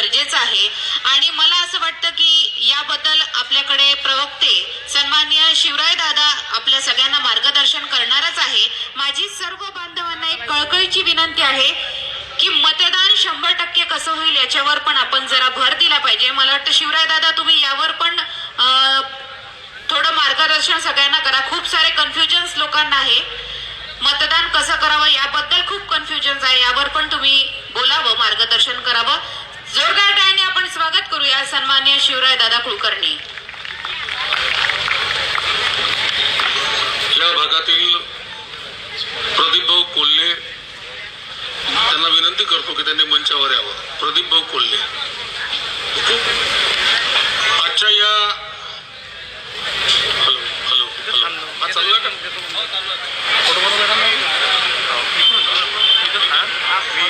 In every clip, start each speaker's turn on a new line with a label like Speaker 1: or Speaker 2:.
Speaker 1: गरजेचं आहे आणि मला असं वाटतं की याबद्दल आपल्याकडे प्रवक्ते सन्माननीय शिवराय दादा आपल्या सगळ्यांना मार्गदर्शन करणारच आहे. माझी सर्व बांधवांना एक कळकळीची विनंती आहे की मतदान 100% कसं होईल याच्यावर पण आपण जरा भर दिला पाहिजे. मला वाटतं शिवराय दादा तुम्ही यावर पण थोडं मार्गदर्शन सगळ्यांना करा. खूप सारे कन्फ्युजन्स लोकांना आहे, मतदान कसं करावं याबद्दल खूप कन्फ्युजन्स आहे, यावर पण तुम्ही बोलावं, मार्गदर्शन करावं. जोरदार टाळ्याने आपण स्वागत करूया सन्माननीय शिवराय दादा कुलकर्णी.
Speaker 2: या भागातील प्रदीप भाऊ कोल्हे त्यांना विनंती करतो की त्यांनी मंचावर यावं. प्रदीप भाऊ कोल्हे आजच्या या हॅलो हॅलो चालला का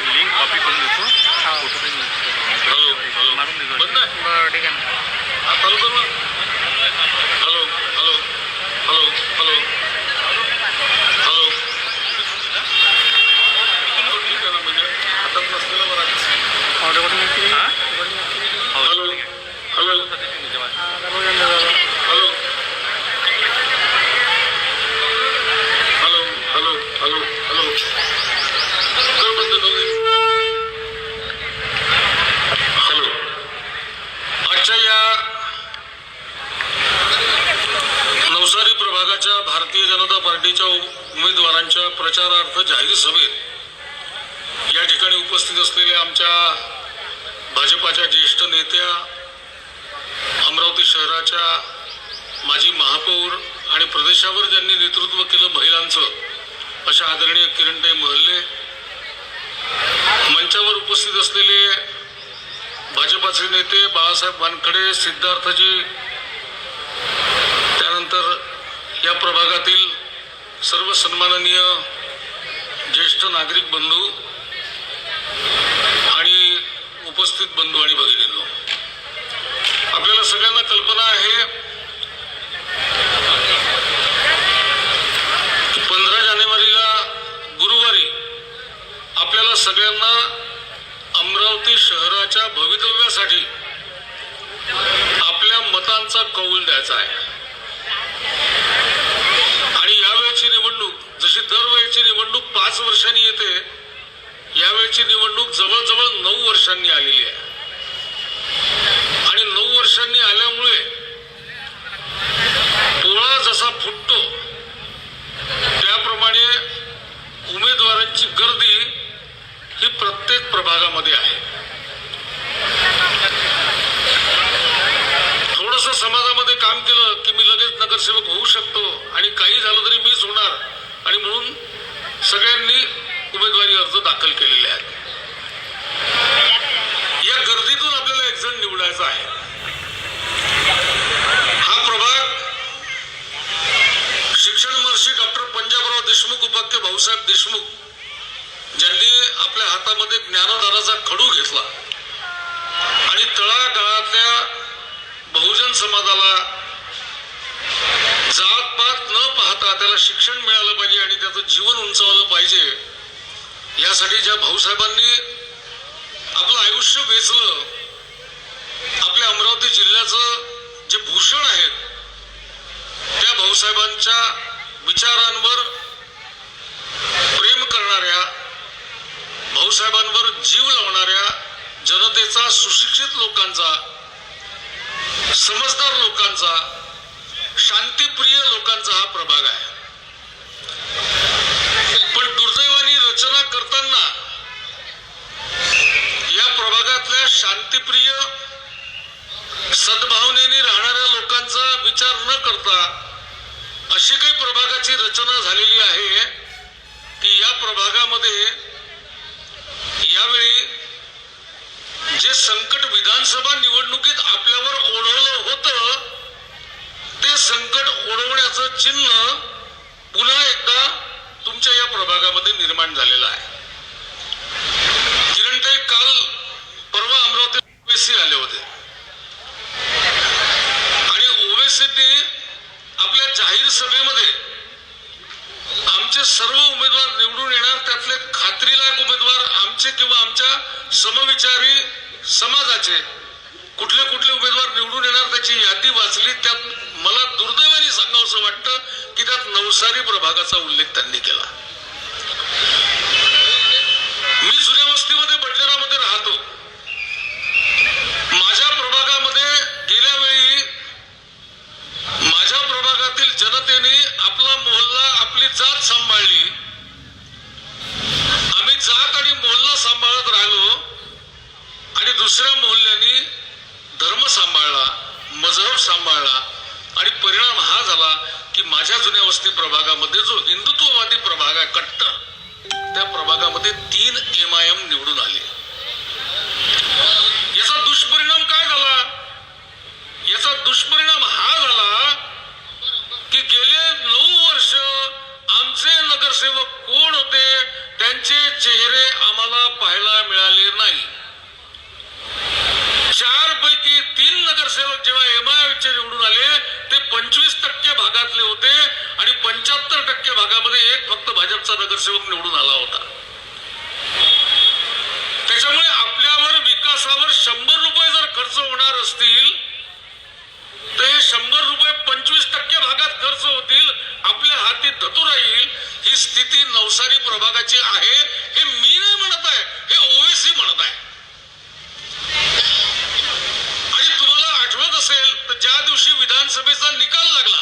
Speaker 3: लिंक कॉपी करून देतो.
Speaker 2: हॅलो हॅलो बंद आहे
Speaker 3: ठीक आहे ना.
Speaker 2: हा चालू करू ना. Hello hello hello hello hello ठीक आहे ना, म्हणजे हातात नसलेलं बरं hello hello hello hello hello hello hello कर बंद हॅलो. आजच्या या नवसारी प्रभागाच्या भारतीय जनता पार्टीच्या उमेदवारांच्या प्रचारार्थ जाहीर सभेत या ठिकाणी उपस्थित असलेल्या आमच्या भाजपाच्या ज्येष्ठ नेत्या, अमरावती शहराच्या माजी महापौर आणि प्रदेशावर ज्यांनी नेतृत्व केलं महिलांचं, अशा आदरणीय किरणताई महल्ले, मंचावर उपस्थित असलेले भाजपाचे नेते बाळासाहेब वानखडे, सिद्धार्थजी, त्यानंतर या प्रभागातील सर्व सन्माननीय ज्येष्ठ नागरिक बंधू आणि उपस्थित बंधू आणि भगिनींनो, आपल्याला सगळ्यांना कल्पना आहे 15 जानेवारीला गुरुवारी आपल्याला सगळ्यांना अमरावती शहराच्या भवितव्यासाठी आपल्या मतांचा कौल द्यायचा आहे. आणि यावेळची निवडणूक जशी दरवेळची निवडणूक 5 वर्षांनी येते, यावेळची निवडणूक जवळजवळ 9 वर्षांनी आलेली आहे. आणि 9 वर्षांनी आल्यामुळे पोळा जसा फुटतो त्याप्रमाणे उमेदवारांची गर्दी ही प्रत्येक प्रभागामध्ये आहे. थोडंसं समाजामध्ये काम केलं की मी लगेच नगरसेवक होऊ शकतो आणि काही झालं तरी मीच होणार, आणि म्हणून सगळ्यांनी उमेदवारी अर्ज दाखल केलेले आहेत. या गर्दीतून आपल्याला एक जण निवडायचा आहे. हा प्रभाग शिक्षण महर्षी डॉक्टर पंजाबराव देशमुख उपाख्य भाऊसाहेब देशमुख ज्यांनी आपल्या हातामध्ये ज्ञानदानाचा खडू घेतला आणि तळागाळातल्या बहुजन समाजाला जातपात न पाहता त्याला शिक्षण मिळालं पाहिजे आणि त्याचं जीवन उंचावलं पाहिजे, यासाठी ज्या भाऊसाहेबांनी आपलं आयुष्य वेचलं, आपल्या अमरावती जिल्ह्याचं जे भूषण आहेत त्या भाऊसाहेबांच्या विचारांवर प्रेम करणाऱ्या, भाऊसाहेबांवर जीव लावणाऱ्या जनतेचा, सुशिक्षित लोकांचा, समजदार लोकांचा, शांतिप्रिय लोकांचा हा प्रभाग आहे. पण दुर्दैवाने रचना करताना या प्रभागातल्या शांतिप्रिय, सद्भावनेने राहणाऱ्या लोकांचा विचार न करता अशी काही प्रभागाची रचना झालेली आहे की या प्रभागामध्ये यावेळी जे संकट विधानसभा निवडणुकीत आपल्यावर ओढवलं होतं ते संकट ओढवण्याचं चिन्ह पुन्हा एकदा तुमच्या या प्रभागामध्ये निर्माण झालेलं आहे. किरणताई काल परवा अमरावती ओवेसी आले होते आणि ओवेसीने आपल्या जाहीर सभेमध्ये आमचे सर्व उमेदवार निवडून येणार, त्यातले खात्रीलायक उमेदवार आमचे किंवा आमच्या समविचारी समाजाचे कुठले कुठले उमेदवार निवडून येणार त्याची यादी वाचली. त्यात मला दुर्दैवाने सांगावंसं वाटतं की त्यात नवसारी प्रभागाचा उल्लेख त्यांनी केला. मी जुन्या वस्तीमध्ये बडनेरामध्ये राहतो. माझ्या प्रभागामध्ये गेल्या वेळी माझ्या प्रभागातील जनतेने आपला मोहल्ला आपली जात सांभाळली. आम्ही जात आणि मोहल्ला सांभाळत राहिलो आणि दुसऱ्या मोहल्ल्यानी धर्म सांभाळला, मजहब सांभाळला आणि परिणाम हा झाला की माझ्या जुन्या वस्ती प्रभागामध्ये जो हिंदुत्ववादी प्रभाग आहे कट्टर, त्या प्रभागामध्ये 3 MIM निवडून आले. याचा दुष्परिणाम काय झाला? याचा दुष्परिणाम हा झाला की गेले 9 वर्ष आमचे नगरसेवक कोण होते त्यांचे चेहरे आम्हाला पाहायला मिळाले नाही. 4 पैकी 3 नगरसेवक जेव्हा MIMचे निवडून आले ते 25% भागातले होते आणि 75% भागामध्ये एक फक्त भाजपचा नगरसेवक निवडून आला होता. त्याच्यामुळे आपल्यावर विकासावर 100 रुपये जर खर्च होणार असतील तर हे 100 रुपये 25% भागात खर्च होतील, आपल्या हाती धतूर राहील. ही स्थिती नवसारी प्रभागाची आहे. हे मी नाही म्हणत आहे, हे ओवेसी म्हणत आहे. आणि तुम्हाला आठवत असेल तर ज्या दिवशी विधानसभेचा निकाल लागला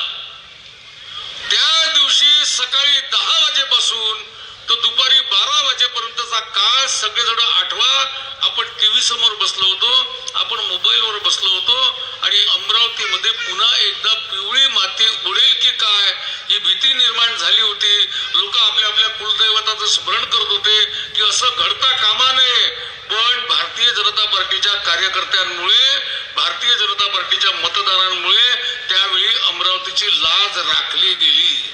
Speaker 2: त्या दिवशी सकाळी 10 वाजेपासून तर दुपारी 12 वाजेपर्यंतचा काळ सगळेजण आठवा. आपण टीव्ही समोर बसलो होतो, आपण मोबाईलवर बसलो होतो आणि अमरावतीमध्ये पुन्हा एकदा पिवळी माती उडेल की काय ही भीती निर्माण झाली होती. लोक आपल्या आपल्या कुलदैवताचं स्मरण करत होते की असं घडता कामा नये. पण भारतीय जनता पार्टीच्या कार्यकर्त्यांमुळे, भारतीय जनता पार्टीच्या मतदारांमुळे त्यावेळी अमरावतीची लाज राखली गेली.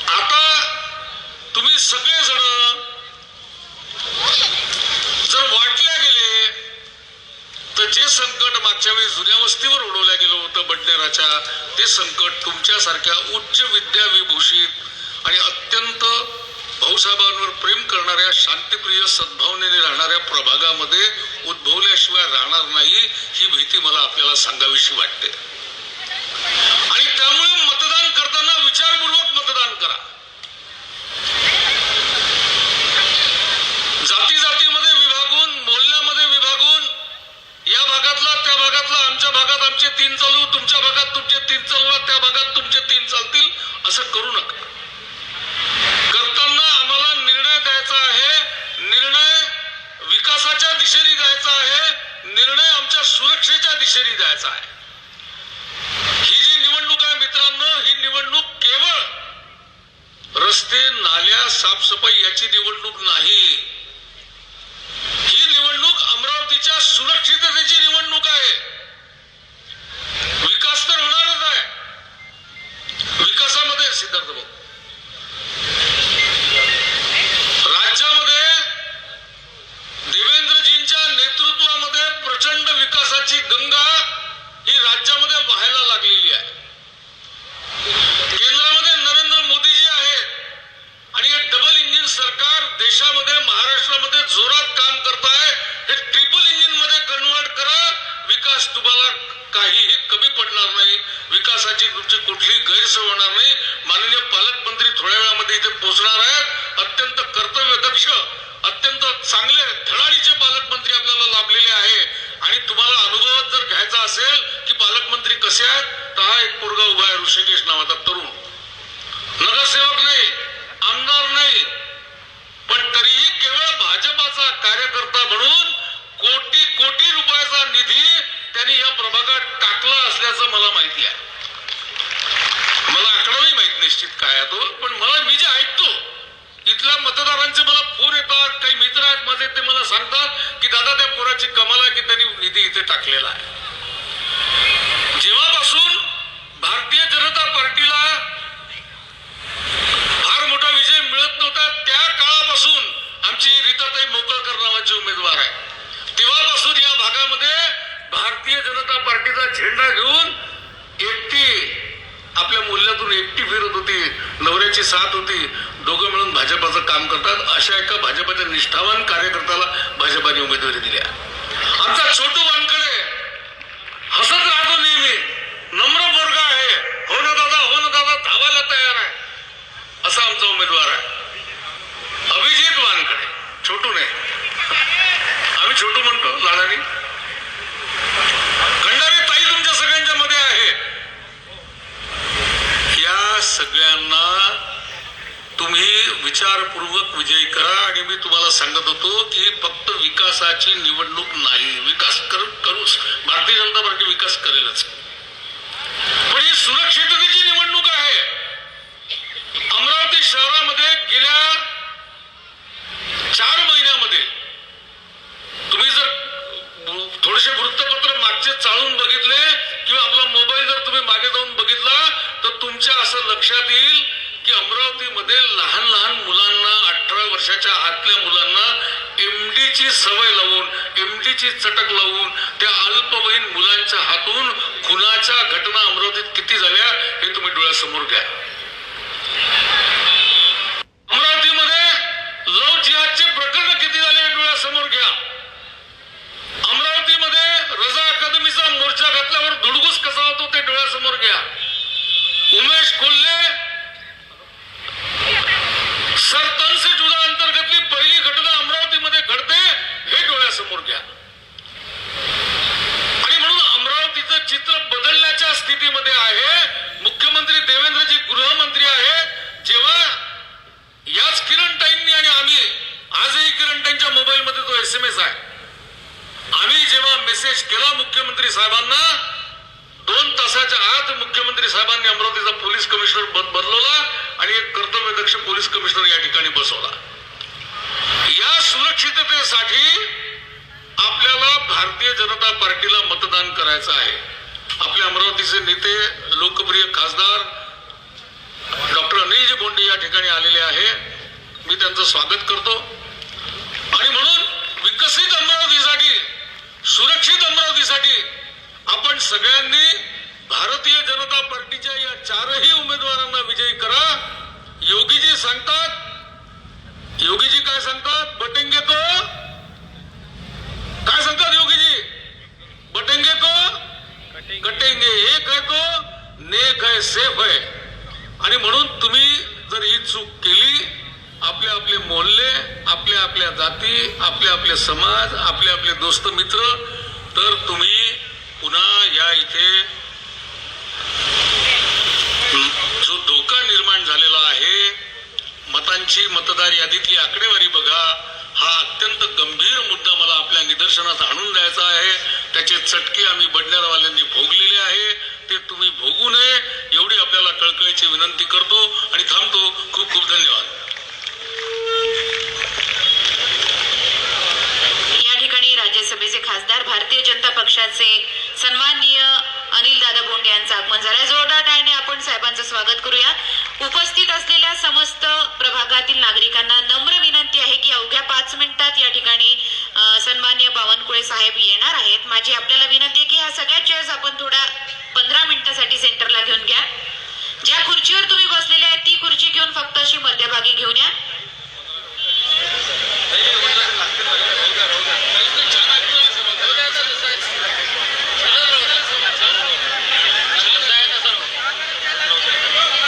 Speaker 2: आता तुम्ही सगळेजण जर वाटल्या गेले तर जे संकट मागच्या वेळी जुन्या वस्तीवर उडवल्या गेलं होतं बडनेराच्या, ते संकट तुमच्यासारख्या उच्च विद्याविभूषित आणि अत्यंत भाऊसाहेबांवर प्रेम करणाऱ्या, शांतिप्रिय, सद्भावनेने राहणाऱ्या प्रभागामध्ये उद्भवल्याशिवाय राहणार नाही. ही भीती मला आपल्याला सांगावीशी वाटते. आणि त्यामुळे मतदान करताना विचारपूर्वक मतदान करा. जाती जातीमध्ये विभागून, मोहल्ल्यामध्ये विभागून, या भागातला त्या भागातला, आमच्या भागात आमचे 3 चालू, तुमच्या भागात तुमचे 3 चालवा, त्या भागात तुमचे 3 चालतील, असं करू नका. करताना आम्हाला निर्णय द्यायचा आहे. निर्णय विकासाच्या दिशेने द्यायचा आहे. निर्णय आमच्या सुरक्षेच्या दिशेने द्यायचा आहे. ही जी निवडणूक आहे मित्रांनो, ही निवडणूक केवळ रस्ते, नाल्या, साफसफाई याची निवडणूक नाही. ही निवडणूक अमरावतीच्या सुरक्षिततेची निवडणूक आहे. विकास तर होणारच आहे. विकासामध्ये सिद्धार्थ भाऊ, राज्यामध्ये देवेंद्रजींच्या नेतृत्वामध्ये प्रचंड विकासाची गंगा ही राज्यामध्ये वाहायला लागलेली आहे. केंद्रामध्ये नरेंद्र मोदीजी आहेत आणि हे डबल इंजिन सरकार देशामध्ये, महाराष्ट्रामध्ये जोरात काम करत आहे. हे ट्रिपल इंजिन मध्ये कन्वर्ट करा. विकास तुम्हाला काहीही कमी पडणार नाही. विकासाची तुमची कुठलीही गैरसोय होणार नाही. माननीय पालकमंत्री थोड्या वेळामध्ये इथे पोहोचणार आहेत. अत्यंत कर्तव्यदक्ष, अत्यंत चांगले धडाडीचे पालकमंत्री आपल्याला लाभलेले आहे. आणि तुम्हाला अनुभव जर घ्यायचा असेल की पालकमंत्री कसे आहेत, तर हा एक पोरगा उभा आहे, ऋषिकेश नावाचा तरुण, नगरसेवक नाही, आमदार नाही, पण तरीही केवळ भाजपाचा कार्यकर्ता म्हणून कोटी कोटी रुपयाचा निधी त्यांनी या प्रभागात टाकला असल्याचं मला माहिती आहे. मला आकडाही माहित निश्चित काय आहे तो, पण मी जे ऐकतो इथल्या मतदारांचे मला फोन येतात, काही मित्र आहेत माझे, ते मला सांगतात की दादा त्या पोराची कमाल आहे की त्यांनी निधी इथे टाकलेला आहे. जेव्हापासून भारतीय जनता पार्टीला फार मोठा विजय मिळत नव्हता त्या काळापासून आमची रीताताई मोकळकर नावाची उमेदवार आहे. तेव्हापासून या भागामध्ये भारतीय जनता पार्टीचा झेंडा घेऊन एकटी आपल्या मूल्यातून एकटी फिरत होती, नवऱ्याची साथ होती, दोघं मिळून भाजपाचं काम करतात. अशा एका भाजपाच्या निष्ठावान कार्यकर्त्याला भाजपाने उमेदवारी दिल्या. आमचा छोटू वानकडे हसत राहतो नेहमी, नम्र पोरगा आहे, हो ना दादा धावायला तयार आहे, असा आमचा उमेदवार आहे अभिजित वानकडे. छोटू नाही, आम्ही छोटू म्हणतो लाडाने. खंडारे ताई तुमच्या सगळ्यांच्या मध्ये आहे. या सगळ्यांना तुम्ही विचारपूर्वक विजयी करा. आणि मी तुम्हाला सांगत होतो की फक्त विकासाची निवडणूक नाही, विकास करूच, भारतीय जनता पार्टी विकास करेलच, पण ही सुरक्षिततेची निवडणूक आहे. अमरावती शहरामध्ये गेल्या 4 महिन्यामध्ये तुम्ही जर थोडेसे वृत्तपत्र मागचे चाळून बघितले किंवा आपला मोबाईल जर तुम्ही मागे जाऊन बघितला तर तुमच्या असं लक्षात येईल की अमरावतीमध्ये लहान लहान मुलांना, 18 वर्षाच्या आतल्या मुलांना एमडीची सवय लावून, एमडीची चटक लावून त्या अल्पवयीन मुलांच्या हातून खुनाच्या घटना अमरावतीत किती झाल्या हे तुम्ही डोळ्यासमोर घ्या. अमरावतीमध्ये लव जिहादचे प्रकरण किती झाले हे डोळ्यासमोर घ्या. अमरावतीमध्ये रजा अकादमीचा मोर्चा घातल्यावर धुडगूस कसा होतो ते डोळ्यासमोर घ्या. उमेश कोल्हे सरतन से जुदा अंतर्गतली पहिली घटना अमरावतीमध्ये घडते हे डोळ्यासमोर घ्या. आणि म्हणून अमरावतीचं चित्र बदलण्याच्या स्थितीमध्ये आहे. मुख्यमंत्री देवेंद्रजी गृहमंत्री आहेत. जेव्हा याच किरणताईंनी आणि आम्ही, आजही किरणताईंच्या मोबाईलमध्ये तो SMS आहे, आम्ही जेव्हा मेसेज केला मुख्यमंत्री साहेबांना, 2 तासाच्या आत मुख्यमंत्री साहेबांनी अमरावतीचा पोलीस कमिशनर बदलवला आणि एक कर्तव्यदक्ष पोलीस कमिशनर या ठिकाणी बसवला. या सुरक्षिततेसाठी आपल्याला भारतीय जनता पार्टीला मतदान करायचं आहे. आपल्या अमरावतीचे नेते, लोकप्रिय खासदार डॉक्टर अनिलजी बोंडे या ठिकाणी आलेले आहे. मी त्यांचं स्वागत करतो. आणि म्हणून विकसित अमरावतीसाठी, सुरक्षित अमरावतीसाठी आपण सगळ्यांनी भारतीय जनता पार्टीच्या या 4ही उमेदवारांना विजयी करा. योगीजी सांगतात, योगीजी काय सांगतात, बटेंगे तो काय सांगतात योगीजी, बटेंगे तो कटेंगे, एक है तो नेक है, सेफ है. आणि म्हणून तुम्ही जर ही चूक केली, आपले आपले मोहल्ले, आपल्या आपल्या जाती, आपले आपले समाज, आपले आपले दोस्त मित्र, तर तुम्ही पुन्हा या इथे जो धोका निर्माण झालेला आहे, मतांची मतदार यादीतली आकडेवारी बघा, हा अत्यंत गंभीर मुद्दा मला आपल्या निदर्शनात आणून द्यायचा आहे. त्याचे चटके आम्ही बडनेरवाल्यांनी भोगलेले आहे, ते तुम्ही भोगू नये एवढी आपल्याला कळकळीची विनंती करतो आणि थांबतो. खूप खूप धन्यवाद.
Speaker 1: या ठिकाणी राज्यसभेचे खासदार, भारतीय जनता पक्षाचे सन्माननीय अनिलदादा बोंडे यांचं आगमन झालंय. जोरदार टाळ्याने आपण साहेबांचं स्वागत करूया. उपस्थित असलेल्या समस्त प्रभागातील नागरिकांना नम्र विनंती आहे की अवघ्या 5 मिनिटात या ठिकाणी सन्माननीय बावनकुळे साहेब येणार आहेत. माझी आपल्याला विनंती आहे की ह्या सगळ्या चेअर्स आपण थोड्या 15 मिनिटासाठी सेंटरला घेऊन घ्या. ज्या खुर्चीवर तुम्ही बसलेले आहेत ती खुर्ची घेऊन फक्त अशी मध्यभागी घेऊन या.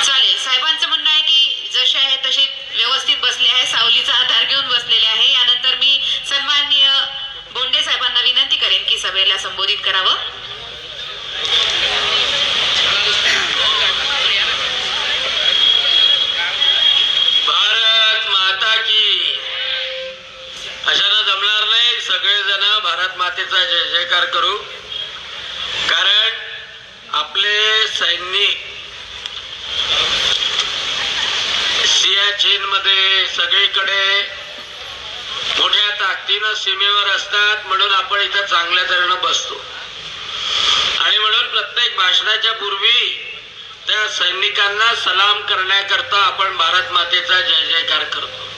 Speaker 1: चालेल. साहेबांचं म्हणणं आहे की जसे आहे तसे व्यवस्थित बसले आहे, सावलीचा आधार घेऊन बसलेले आहे. यानंतर मी सन्माननीय बोंडे साहेबांना विनंती करेन की सभेला संबोधित करावं.
Speaker 4: भारत माता की. अशानं जमणार नाही. सगळेजण भारत मातेचा जय जयकार करू. कारण आपले सैनिक सियाचीन मध्ये सगळीकडे मोठ्या ताकदीनं सीमेवर असतात. म्हणून आपण इथं चांगल्या तऱ्हेनं बसतो. आणि म्हणून प्रत्येक भाषणाच्या पूर्वी त्या सैनिकांना सलाम करण्याकरता आपण भारत मातेचा जय जयकार करतो.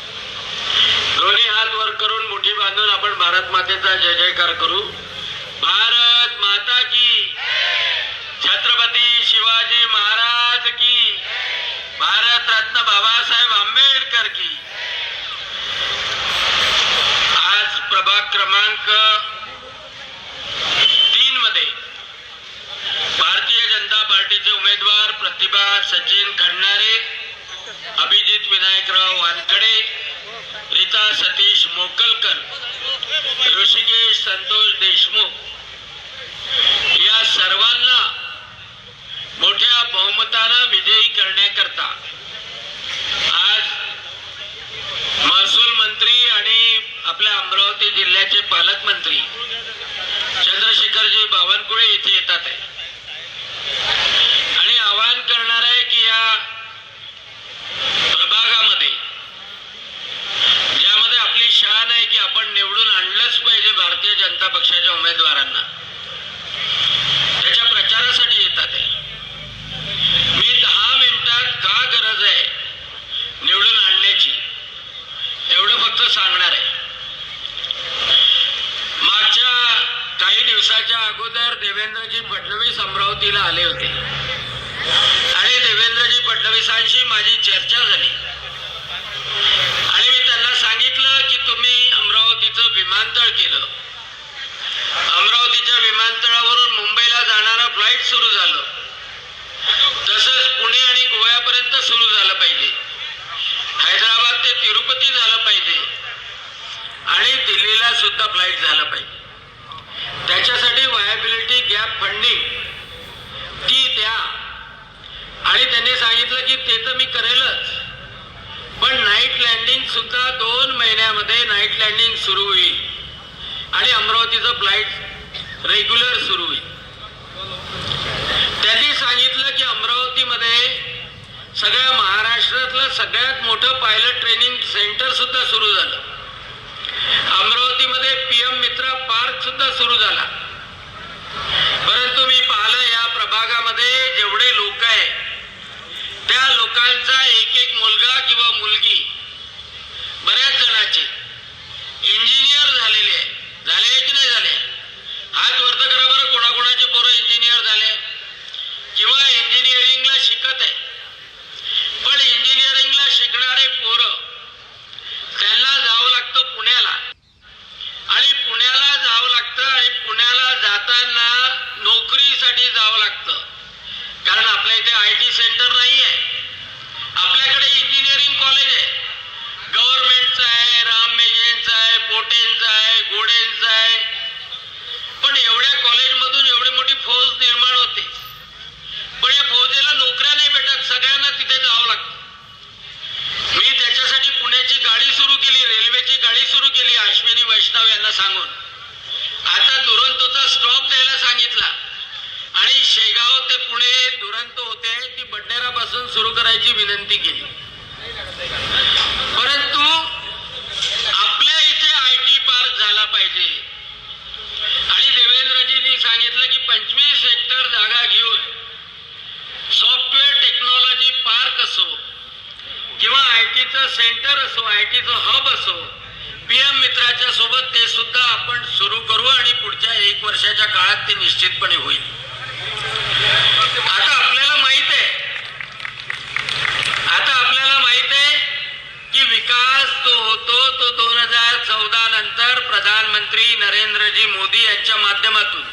Speaker 4: दोन्ही हात वर करून मुठी बांधून आपण भारत मातेचा जय जयकार करू. भारत माता की. छत्रपती शिवाजी महाराज प्रभाग क्रमांक 3 मध्ये भारतीय जनता पार्टीचे उमेदवार प्रतिभा सचिन खंडारे, अभिजित विनायकराव वानकडे, रीता सतीश मोकलकर, ऋषिकेश संतोष देशमुख या सर्वांना मोठ्या बहुमतानं विजयी करण्याकरता आज महसूल मंत्री आणि आपल्या अमरावती जिल्ह्याचे पालकमंत्री चंद्रशेखरजी बावनकुळे इथे येतात आहे आणि आवाहन करणार आहे की या प्रभागामध्ये ज्यामध्ये आपली शान आहे की आपण निवडून आणलंच पाहिजे भारतीय जनता पक्षाच्या उमेदवारांना, त्याच्या प्रचारासाठी येतात आहे. मी 10 मिनिटात का गरज आहे निवडून आणण्याची एवढं फक्त सांगणार आहे. मागच्या काही दिवसाच्या अगोदर देवेंद्रजी फडणवीस अमरावतीला आले होते आणि देवेंद्रजी फडणवीसांशी माझी चर्चा झाली आणि मी त्यांना सांगितलं की तुम्ही अमरावतीचं विमानतळ केलं, अमरावतीच्या विमानतळावरून मुंबईला जाणारं फ्लाईट सुरू झालं, तसंच पुणे आणि गोव्यापर्यंत सुरू झालं पाहिजे, हैदराबाद ते तिरुपती झालं पाहिजे आणि दिल्लीला सुद्धा फ्लाईट झालं पाहिजे. त्याच्यासाठी व्हायबिलिटी गॅप फंडिंग ती द्या आणि त्यांनी सांगितलं की ते तर मी करेलच, पण नाईट लँडिंग सुद्धा 2 महिन्यामध्ये नाईट लँडिंग सुरू होईल आणि अमरावतीचं फ्लाईट रेग्युलर सुरू होईल. त्यांनी सांगितलं की अमरावतीमध्ये सगळ्या महाराष्ट्रातलं सगळ्यात मोठं पायलट ट्रेनिंग सेंटर सुद्धा सुरू झालं, अमरावतीमध्ये PM मित्रा पार्क सुद्धा सुरू झाला. परंतु मी पाहिलं या प्रभागामध्ये जेवढे लोक आहेत त्या लोकांचा एक मुलगा किंवा मुलगी बऱ्याच जणांचे इंजिनियर झालेले आहे. झाले की नाही झाले? हात वरत करा बरं, कोणाकोणाचे पोरं इंजिनियर झाले किंवा इंजिनिअरिंगला शिकत आहे. पण इंजिनिअरिंगला शिकणारे पोरं त्यांना जावं लागतं पुण्याला आणि पुण्याला जावं लागतं आणि पुण्याला जाताना नोकरीसाठी जावं लागतं, कारण आपल्या इथे IT सेंटर नाही आहे. आपल्याकडे इंजिनिअरिंग कॉलेज आहे, गव्हर्नमेंटचं आहे, राममेजेंचं आहे, पोटेंचं आहे, गोडेंचं आहे, पण एवढ्या कॉलेजमधून एवढी मोठी फौज निर्माण होते, पण या फौजेला नोकऱ्या नाही भेटत, सगळ्यांना तिथे जावं लागतं. मी त्याच्यासाठी पुण्याची गाडी सुरू केली, रेल्वेची गाडी सुरू केली अश्विनी वैष्णव यांना सांगून. आता दुरंतोचा स्टॉप द्यायला सांगितला आणि शेगाव ते पुणे दुरंतो होते ती बडनेरापासून सुरू करायची विनंती केली. परंतु आपल्या इथे IT पार्क झाला पाहिजे आणि देवेंद्रजींनी सांगितलं की 25 हेक्टर जागा घेऊन सॉफ्टवेअर टेक्नॉलॉजी पार्क असो किंवा ITचं सेंटर असो, ITचं हब असो, PM मित्राच्या सोबत ते सुद्धा आपण सुरू करू आणि पुढच्या 1 वर्षाच्या काळात ते निश्चितपणे होईल. आता आपल्याला माहित आहे की विकास जो होतो तो 2014 नंतर प्रधानमंत्री नरेंद्रजी मोदी यांच्या माध्यमातून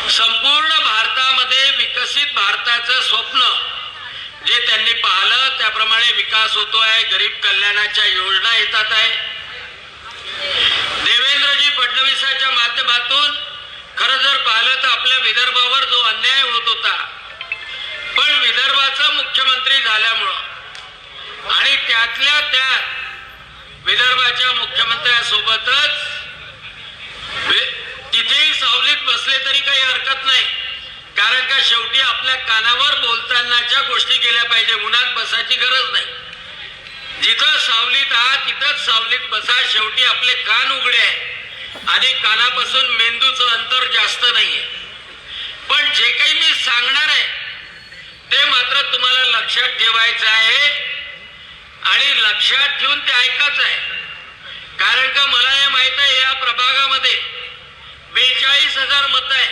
Speaker 4: संपूर्ण भारतामध्ये विकसित भारताचं स्वप्न जे त्यांनी पाहिलं त्याप्रमाणे विकास होतो आहे. गरीब कल्याणाच्या योजना येतात आहे. देवेंद्रजी फडणवीसाच्या माध्यमातून खरं जर पाहिलं तर आपल्या विदर्भावर जो अन्याय होत होता, पण विदर्भाचा मुख्यमंत्री झाल्यामुळं आणि त्यातल्या त्यात विदर्भाच्या मुख्यमंत्र्यासोबतच तिथेही सावलीत बसले तरी काही हरकत नाही, कारण का शेवटी आपल्या कानावर बोलतानाच्या गोष्टी केल्या पाहिजे, उन्हात बसायची गरज नाही. जिथं सावलीत आहात तिथंच सावलीत बसा, शेवटी आपले कान उघडे आहे आणि कानापासून मेंदूचं अंतर जास्त नाहीये. पण जे काही मी सांगणार आहे ते मात्र तुम्हाला लक्षात ठेवायचं आहे आणि लक्षात ठेवून ते ऐकायचं आहे, कारण का मला हे माहित आहे या प्रभागामध्ये 42,000 मतं आहे.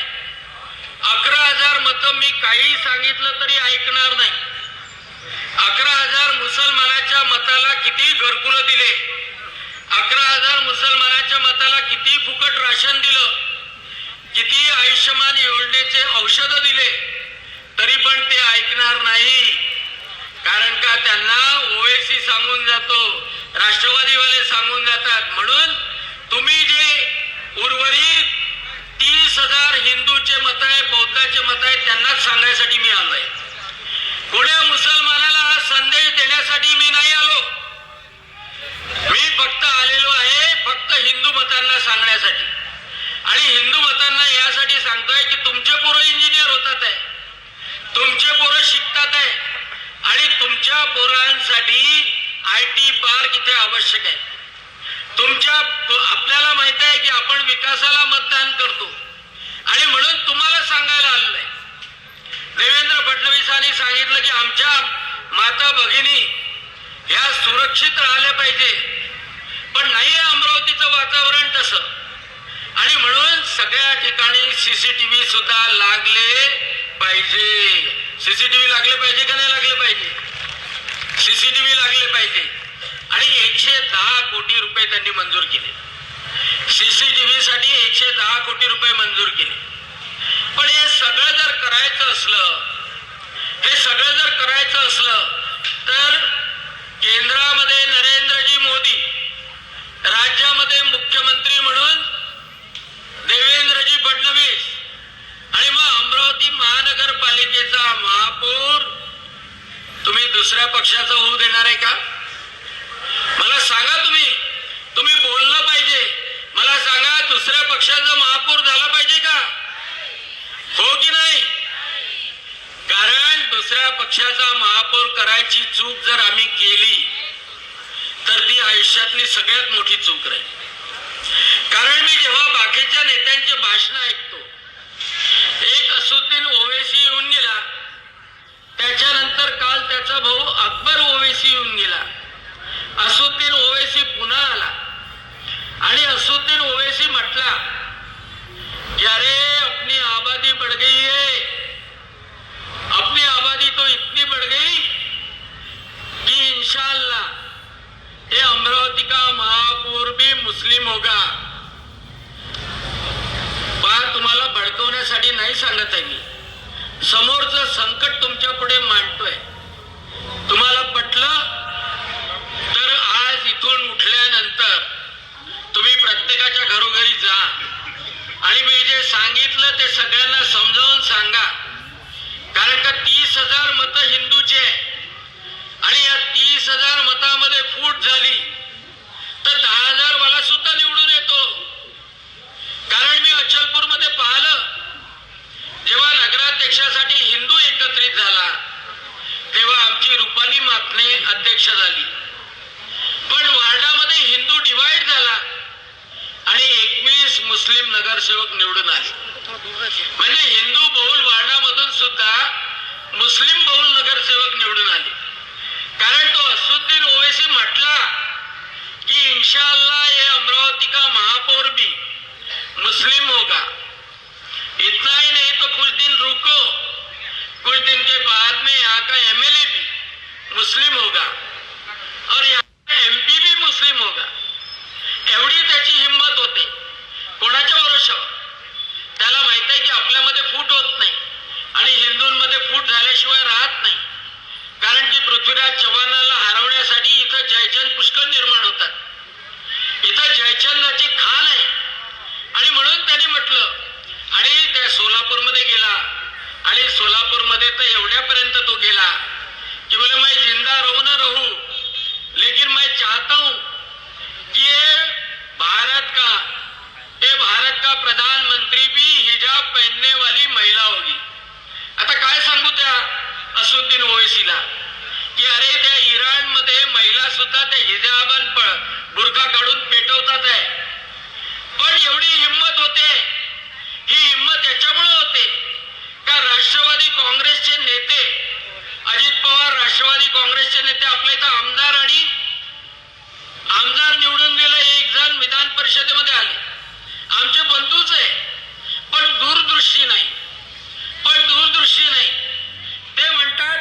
Speaker 4: 11,000 मतं मी काही सांगितलं तरी ऐकणार नाही. 11,000 मुसलमानाच्या मताला किती घरकुलं दिले 11,000 मुसलमानाच्या मताला किती फुकट राशन दिलं, किती आयुष्यमान योजनेचे औषधं दिले, तरी पण ते ऐकणार नाही. कारण का त्यांना ओवेसी सांगून जातो, राष्ट्रवादीवाले सांगून जातात. म्हणून तुम्ही जे उर्वरित 30,000 हिंदूचे मत आहे, बौद्धाचे मत आहे, त्यांनाच सांगायसाठी मी आलोय. कोण्या मुसलमानाला हा संदेश देण्यासाठी मी नाही आलो. मी फक्त आलेलो आहे फक्त हिंदू मतांना सांगण्यासाठी. आणि हिंदू मतांना यासाठी सांगतोय की तुमचे पोरं इंजिनियर होतात आहे, तुमचे पोरं शिकतात आहे, आणि तुमच्या पोरांसाठी IT पार्क इथे आवश्यक आहे. आपल्याला माहित आहे की आपण विकासाला मतदान करतो, आणि म्हणून तुम्हाला सांगायला आलेलं आहे. देवेंद्र फडणवीसांनी सांगितलं की आमच्या माता भगिनी ह्या सुरक्षित राहिल्या पाहिजे, पण नाही अमरावतीचं वातावरण तसं. आणि म्हणून सगळ्या ठिकाणी CCTV सुद्धा लागले पाहिजे. CCTV लागले पाहिजे का नाही लागले पाहिजे? CCTV लागले पाहिजे. आणि 110 कोटी रुपये त्यांनी मंजूर केले. CCTV साठी 110 कोटी रुपये मंजूर केले. पण हे सगळं जर करायचं असलं तर केंद्रामध्ये नरेंद्रजी मोदी, राज्यामध्ये मुख्यमंत्री म्हणून देवेंद्रजी फडणवीस, आणि मग अमरावती महानगरपालिकेचा महापौर तुम्ही दुसऱ्या पक्षाचा होऊ देणार आहे का? मला सांगा. तुम्ही बोललं पाहिजे. मला सांगा, दुसऱ्या पक्षाचा महापौर झाला पाहिजे का? हो की नाही? कारण दुसऱ्या पक्षाचा महापौर करायची चूक जर आम्ही केली तर ती आयुष्यातली सगळ्यात मोठी चूक राहील. कारण मी जेव्हा बाकीच्या नेत्यांचे भाषण ऐकतो, एक असुद्दीन ओवेसी येऊन गेला, त्याच्यानंतर काल त्याचा भाऊ अकबर ओवेसी येऊन गेला, असुद्दीन ओवेसी पुन्हा आला, आणि असुद्दीन ओवेसी म्हटला कि अरे अपनी आबादी बढ़ गई है, अपनी आबादी तो इतनी बढ़ गई कि इंशाअल्लाह ये अमरावती का महापौर भी मुस्लिम होगा. तुम्हाला भडकवण्यासाठी नाही सांगत आहे मी, समोरचं संकट तुमच्या पुढे मांडतोय. तुम्हाला पटलं तर आज इथून उठल्यानंतर तुम्ही प्रत्येकाच्या घरोघरी जा, आणि मी जे सांगितलं ते सगळ्यांना समजावून सांगा. कारण का 30,000 मतं हिंदूचे आहे, आणि या 30,000 मतामध्ये फूट झाली तर 10,000 वाला सुद्धा निवडून येतो. कारण मी अचलपूर मध्ये पाहिलं, जेव्हा नगराध्यक्षासाठी हिंदू एकत्रित झाला तेव्हा आमची रुपाली मातने अध्यक्ष झाली, पण वार्डामध्ये हिंदू डिवाइड झाला आणि 21 मुस्लिम नगरसेवक निवडून आले. म्हणजे हिंदू बहुल वार्डामधून सुद्धा मुस्लिम बहुल नगरसेवक निवडून आले. कारण तो असुद्दीन ओवैसी म्हटला कि इंशाअल्लाह ये अमरावती का महापौर भी मुस्लिम होगा. इतना ही नहीं तो कुछ दिन रुको, कुछ दिन के बाद में यहाँ का MLA भी मुस्लिम होगा और यहाँ का MP भी मुस्लिम होगा. एवढी त्याची हिंमत होते. कोणाच्या भरोशावर? त्याला माहित आहे की आपल्यामध्ये फूट होत नाही आणि हिंदूंमध्ये फूट झाल्याशिवाय राहत नाही. कारण की पृथ्वीराज चव्हाणाला हरवण्यासाठी इथं जयचंद पुष्कर निर्माण होतात, इथं जयचंदाची खान आहे. आणि म्हणून त्यांनी म्हटलं, आणि त्या सोलापूरमध्ये गेला, आणि सोलापूरमध्ये तर एवढ्यापर्यंत तो गेला कि बोले मैं जिंदा रहूं ना रहूं, लेकिन मैं चाहता हूं कि ये भारत का प्रधानमंत्री भी हिजाब पहनने वाली महिला होगी. आता काय सांगू त्या असुद्दीन ओवैसीला की अरे त्या इराण मध्ये महिला सुद्धा त्या हिजाबान बुरखा काढून पेटवतात आहे. पण एवढी हिंमत होते, ही हिंमत याच्यामुळे होते का राष्ट्रवादी काँग्रेसचे नेते, अजित पवार राष्ट्रवादी काँग्रेसचे नेते आपल्या इथं आमदार निवडून गेला, एक जण विधान परिषदेमध्ये आले, आमचे बंधूच आहे, पण दूरदृष्टी नाही. ते म्हणतात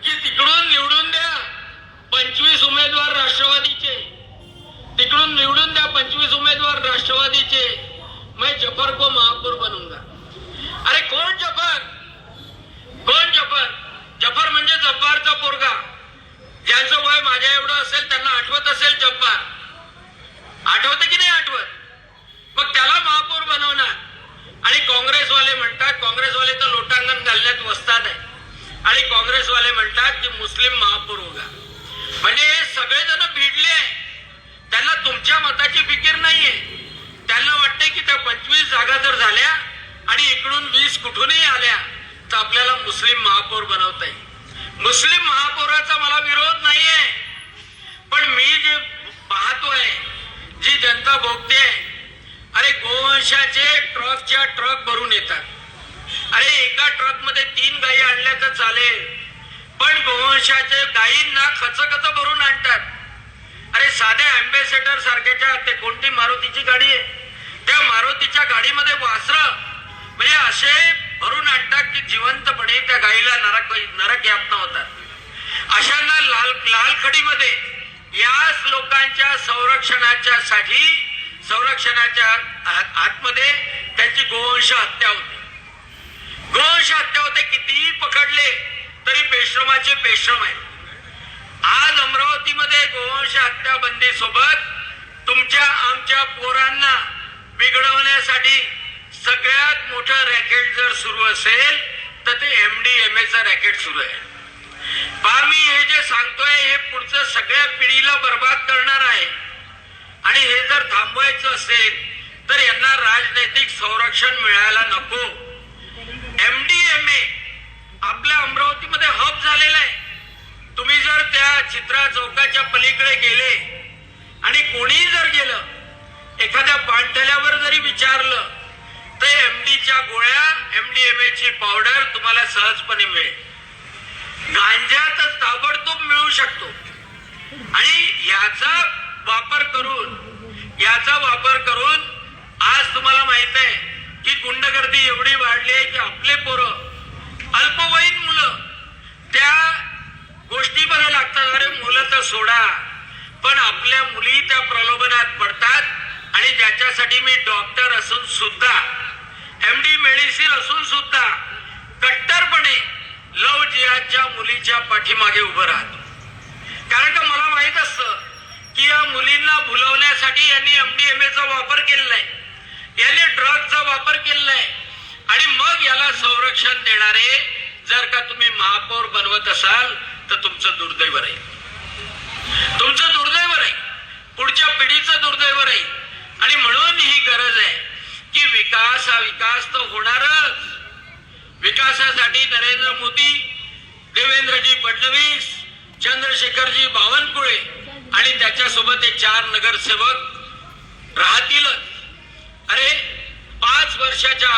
Speaker 4: की तिकडून निवडून द्या 25 उमेदवार राष्ट्रवादीचे, तिकडून महापौर होगा. म्हणजे हे सगळेजण भिडले आहे. त्यांना तुमच्या मताची फिकीर नाहीये. त्यांना वाटते की त्या 25 जागा जर झाल्या आणि इकडून 20 कुठूनही आल्या तर आपल्याला मुस्लिम महापौर बनवता येईल. मुस्लिम महापौराचा मला विरोध नाहीये, पण मी जे पाहतोय, जी जनता भोगते, अरे गोवंशाचे ट्रकच्या ट्रक भरून येतात. अरे एका ट्रक मध्ये 3 गायी आणल्या तर चालेल, पण गोवंशाचे गायींना खच भरून आणतात. अरे साध्या अँबेसेडर सारख्याच्या, ते कोणती मारुतीची गाडी आहे, त्या मारुतीच्या गाडीमध्ये वासरं म्हणजे असे भरून आणतात की जिवंतपणे त्या गायीला नरक यातना होतात. अशांना लालखडीमध्ये याच लोकांच्या संरक्षणाच्या आतमध्ये त्यांची गोवंश हत्या होते. गोवंश हत्या होते. कितीही पकडले तरी बेश्रमाचे बेश्रम आहेत. आज अमरावतीमध्ये गोवंश हत्या बंदी सोबत तुमच्या आमच्या पोरांना बिघडवण्यासाठी सगळ्यात मोठं रॅकेट जर सुरू असेल तर ते MDMA चं रॅकेट सुरू आहे. मी हे जे सांगतोय हे पुढचं सगळ्या पिढीला बर्बाद करणार आहे. आणि हे जर थांबवायचं असेल तर यांना राजनैतिक संरक्षण मिळायला नको. MDMA आपल्या अमरावतीमध्ये हब झालेला आहे. तुम्ही जर त्या चित्रा चौकाच्या पलीकडे गेले आणि कोणी जर गेलं, एखाद्या पाणथल्यावर जरी विचारलं तर MDच्या गोळ्या, MDMA ची पावडर तुम्हाला सहजपणे मिळेल. गांजा तर ताबडतोब मिळू शकतो. आणि याचा वापर करून आज तुम्हाला माहित आहे की गुंडगर्दी एवढी वाढली आहे की आपले पोरं, अल्पवयीन मुलं त्या गोष्टीमध्ये लागतात. अरे मुलं तर सोडा, पण आपल्या मुली त्या प्रलोभनात पडतात. आणि ज्याच्यासाठी मी डॉक्टर असून सुद्धा, MD मेडिसिन असून सुद्धा कट्टरपणे लव जिहादच्या मुलीच्या पाठीमागे उभं राहतो. कारण का मला माहित असतं की या मुलींना भुलवण्यासाठी यांनी MDMAचा वापर केलेला आहे, यांनी ड्रगचा वापर केलेला आहे. आणि मग याला संरक्षण देणारे जर का तुम्ही महापौर बनवत असाल तर तुमचं दुर्दैव राहील. तुमचं दुर्दैव राहील, पुढच्या पिढीचं दुर्दैव राहील. आणि म्हणून ही गरज आहे की विकास तर होणारच. विकासासाठी नरेंद्र मोदी, देवेंद्रजी फडणवीस, चंद्रशेखरजी बावनकुळे आणि त्याच्यासोबत हे 4 नगरसेवक राहतीलच. अरे 5 वर्षाच्या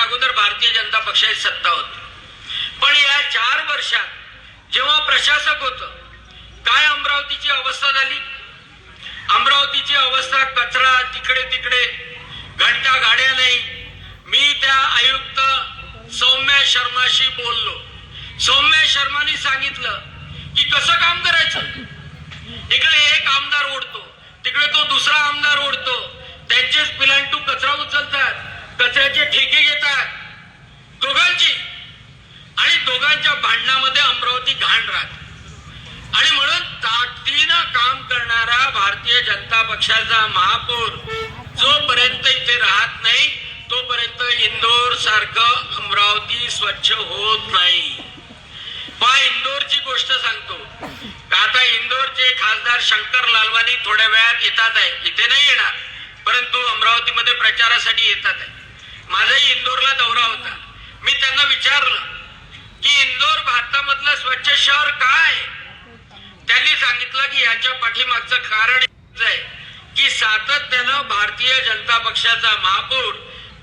Speaker 4: अगोदर भारतीय जनता पक्षाची सत्ता होती. पण या 4 वर्षात जेव्हा प्रशासक होतं, काय अमरावतीची अवस्था झाली? अमरावतीची अवस्था कचरा तिकडे तिकडे, घंटा गाड्या नाही. मी त्या आयुक्त सौम्या शर्माशी बोललो. सौम्या शर्मानी सांगितलं की कसं काम करायचं. इकडे एक आमदार ओढतो, तिकडे तो दुसरा आमदार ओढतो, त्यांचेच पिलांटू कचरा उचलतात, कचऱ्याचे ठेके घेतात दोघांची, आणि दोघांच्या भांडणामध्ये अमरावती घाण राहते. आणि म्हणून ताकदीनं काम करणारा भारतीय जनता पक्षाचा महापौर जोपर्यंत इथे राहत नाही तोपर्यंत इंदोर सारखं अमरावती स्वच्छ होत नाही. इंदोरची गोष्ट सांगतो. आता इंदोरचे खासदार शंकर लालवानी थोड्या वेळात येतात आहे, इथे नाही येणार, परंतु अमरावतीमध्ये प्रचारासाठी येतात आहे. माझाही इंदोरला दौरा होता. मी त्यांना विचारलं की इंदोर भारतामधलं स्वच्छ शहर काय? त्यांनी सांगितलं की याच्या पाठीमागचं कारण आहे की सातत्यानं भारतीय जनता पक्षाचा महापौर,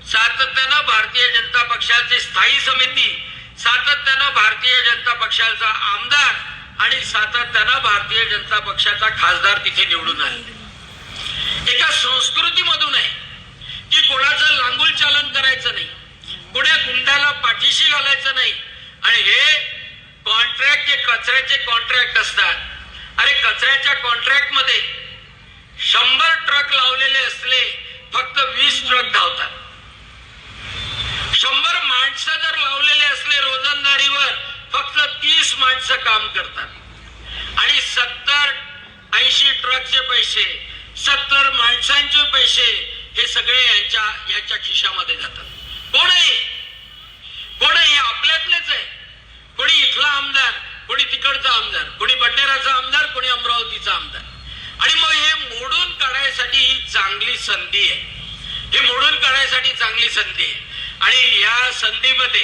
Speaker 4: सातत्यानं भारतीय जनता पक्षाची स्थायी समिती, सातत्यानं भारतीय जनता पक्षाचा आमदार आणि सातत्यानं भारतीय जनता पक्षाचा खासदार तिथे निवडून आले. एका संस्कृतीमधून आहे की कोणाचं लांगुल चालन करायचं नाही, कोण्या गुंडाला पाठीशी घालायचं नाही. आणि हे कॉन्ट्रॅक्ट, जे कचऱ्याचे कॉन्ट्रॅक्ट असतात, अरे कचऱ्याच्या कॉन्ट्रॅक्ट मध्ये 100 ट्रक लावलेले असले फक्त 20 ट्रक धावतात. 100 माणसं जर लावलेले असले रोजंदारीवर फक्त 30 माणसं काम करतात. आणि 70-80 ट्रकचे पैसे, 70 माणसांचे पैसे हे सगळे यांच्या खिशामध्ये जातात. कोण आहे? आपल्यातलेच आहे. कोणी इथला आमदार कोणी तिकडचा आमदार, कोणी बडनेराचा आमदार, कोणी अमरावतीचा आमदार. आणि मग हे मोडून काढायसाठी ही चांगली संधी आहे. हे मोडून काढायसाठी चांगली संधी आहे. आणि या संधीमध्ये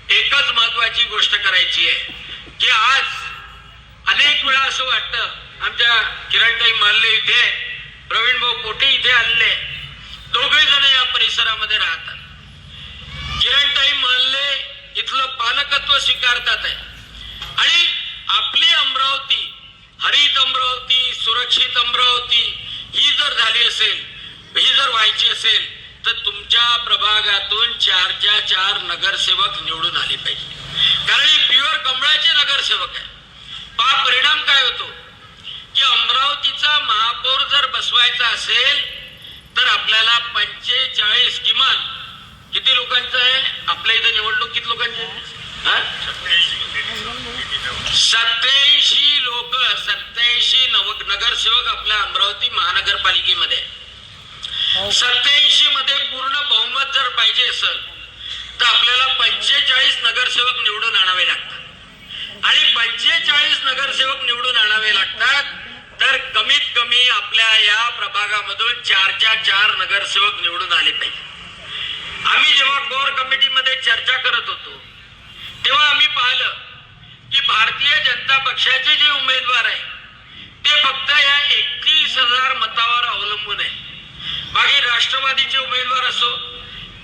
Speaker 4: एकच महत्वाची गोष्ट करायची आहे की आज अनेक वेळा असं वाटतं, आमच्या किरणताई महल्ले इथे, प्रवीण भाऊ पोटे इथे आलेले, दोघे जण या परिसरामध्ये राहतात. किरणताई महल्ले इथलं पालकत्व स्वीकारतात आहे. आणि आपली अमरावती, हरित अमरावती, सुरक्षित अमरावती ही जर झाली असेल, ही जर व्हायची असेल तर तुमच्या प्रभागातून 4 नगरसेवक निवडून आले पाहिजे. कारण हे प्युअर कमळाचे नगरसेवक आहे. पहा परिणाम काय होतो की अमरावतीचा महापौर जर बसवायचा असेल तर आपल्याला 45 किमान किती लोकांचं आहे आपल्या इथे निवडणूक, किती लोकांची आहे? 87 लोक, 87 नगरसेवक आपल्या अमरावती महानगरपालिकेमध्ये. 87 मध्ये पूर्ण बहुमत जर पाहिजे असेल तर आपल्याला 45 नगरसेवक निवडून आणावे लागतात. आणि 45 नगरसेवक निवडून आणावे लागतात तर कमीत कमी आपल्या या प्रभागामधून 4 नगरसेवक निवडून आले पाहिजे. आम्ही जेव्हा कोर कमिटीमध्ये चर्चा करत होतो तेव्हा आम्ही पाहिलं की भारतीय जनता पक्षाचे जे उमेदवार आहे ते फक्त या 31,000 मतावर अवलंबून आहे. बाकी राष्ट्रवादीचे उमेदवार असो,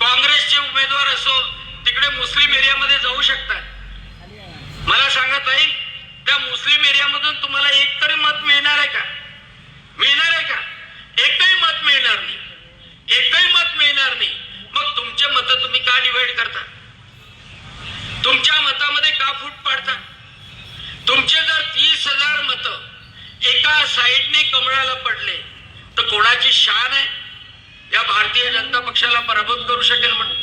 Speaker 4: काँग्रेसचे उमेदवार असो, तिकडे मुस्लिम एरियामध्ये जाऊ शकतात. मला सांगत आहे त्या मुस्लिम एरियामधून तुम्हाला एक तरी मत मिळणार आहे का? मिळणार आहे का? एकही मत मिळणार नाही. एकही मत मिळणार नाही. मग तुमचे मत तुम्ही का डिवाइड करता? तुमच्या मतामध्ये का फूट पाडता? तुमचे जर 30,000 मत एका साईडने कमळाला पडले तर कोणाची शान आहे या भारतीय जनता पक्षाला पराभूत करू शकेल म्हणून?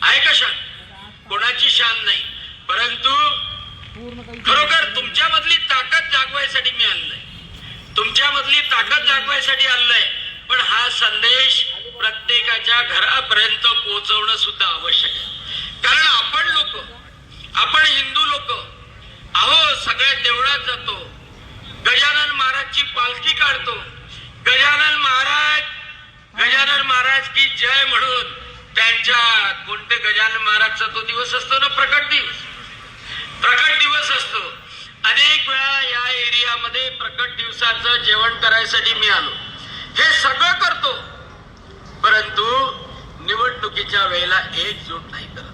Speaker 4: आहे का शान? कोणाची शान नाही. परंतु खरोखर तुमच्यामधली ताकद जागवायसाठी मी आलोय, तुमच्यामधली ताकद जागवायसाठी आलोय. पण हा संदेश प्रत्येकाच्या घरापर्यंत पोहोचवणं सुद्धा आवश्यक आहे. कारण आपण हिंदू लोक आहो, सगळ्या देवळात जातो, गजानन महाराजची पालखी काढतो, गजानन महाराज की जय म्हणून त्यांच्या कोणते गजानन महाराजचा तो दिवस असतो ना, प्रकट दिवस असतो. अनेक वेळा या एरियामध्ये प्रकट दिवसाचं जेवण करायसाठी मी आलो. हे सगळं करतो परंतु निवडणुकीच्या वेळेला एकजूट नाही करत.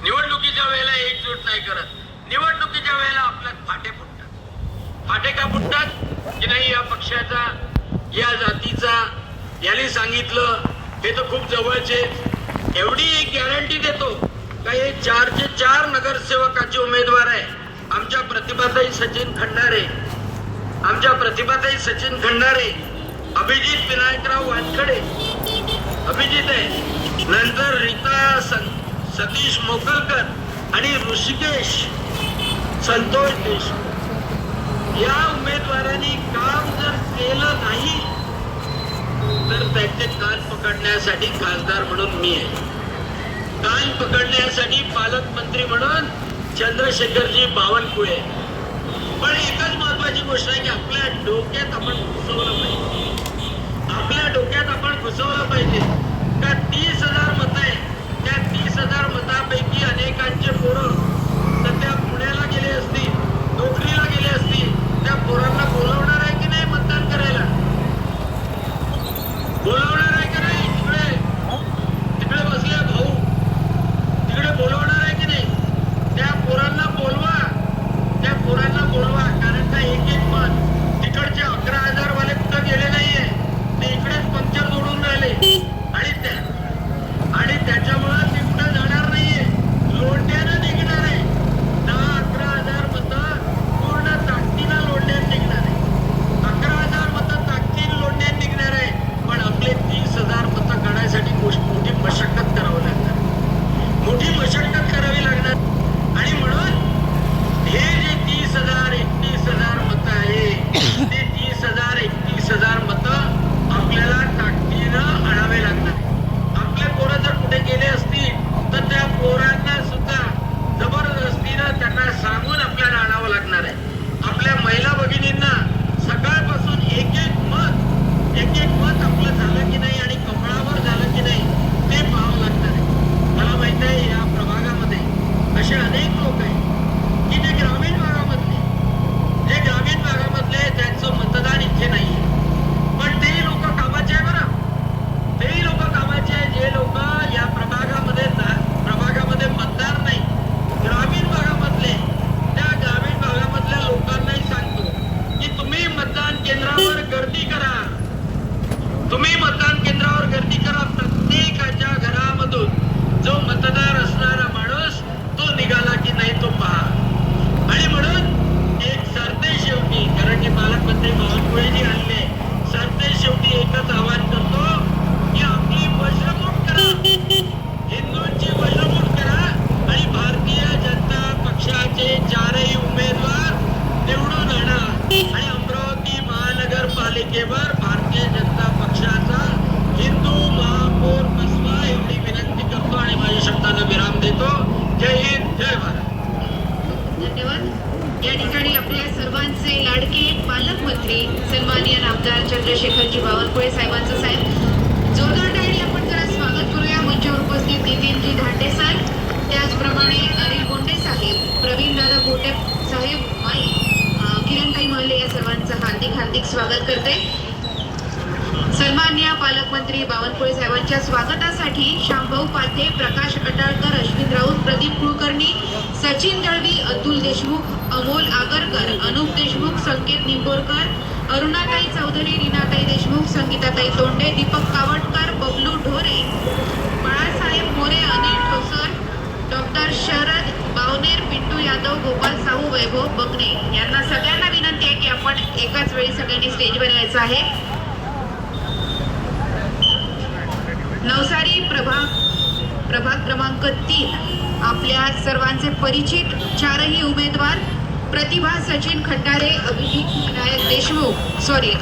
Speaker 4: निवडणुकीच्या वेळेला एकजूट नाही करत. निवडणुकीच्या वेळेला आपल्यात फाटे फुटतात. फाटे का फुटतात की नाही या पक्षाचा, या जातीचा, याने सांगितलं हे तर खूप जवळचे. एवढी एक गॅरंटी देतो का हे 4 नगरसेवकाचे उमेदवार आहे. आमच्या प्रतिभाताई सचिन खंडारे, अभिजित विनायकराव वानखडे, अभिजित आहे, नंतर रीता सतीश मोकलकर आणि ऋषिकेश संतोष देशमुख या उमेदवारांनी काम जर केलं नाही तर त्यांचे कान पकडण्यासाठी खासदार म्हणून मी आहे, कान पकडण्यासाठी पालकमंत्री म्हणून चंद्रशेखरजी बावनकुळे. पण एकच महत्वाची गोष्ट आहे की आपल्या डोक्यात आपण घुसवलं पाहिजे. का 30,000 मत आहे, त्या 30,000 मतापैकी अनेकांचे पोरं सध्या पुण्याला गेले असतील, नोकरीला गेले असतील. त्या पोरांना बोलवणार आहे की नाही मतदान करायला? बोलवणार आहे की नाही? तिकडे बसले भाऊ, तिकडे बोलवणार आहे की नाही? त्या पोरांना बोलवा. कारण का एक मत तिकडचे 11,000 वाले कुठं गेले नाहीये, ते इकडेच पंक्चर जोडून राहिले.
Speaker 1: साहेबांच्या स्वागतासाठी शामभाऊ पाथे, प्रकाश अटाळकर, अश्विन राऊत, प्रदीप कुलकर्णी, सचिन दळवी, अतुल देशमुख, अमोल आगरकर, अनुप देशमुख, संकेत निंबोरकर, अरुणाताई चौधरी, रीनाताई देशमुख, संगीताताई तोंडे, दीपक कावटकर, बबलू ढोरे, बाळासाहेब मोरे, अनिल ठोसर, डॉक्टर शरद बावनेर, पिंटू यादव, गोपाल साहू, वैभव बगणे यांना सगळ्यांना विनंती आहे की आपण एकाच वेळी सगळ्यांनी स्टेजवर यायचं आहे. नवसारी प्रभाग क्रमांक 3 आपल्या सर्वांचे परिचित चारही उमेदवार प्रतिभा सचिन खंडारे,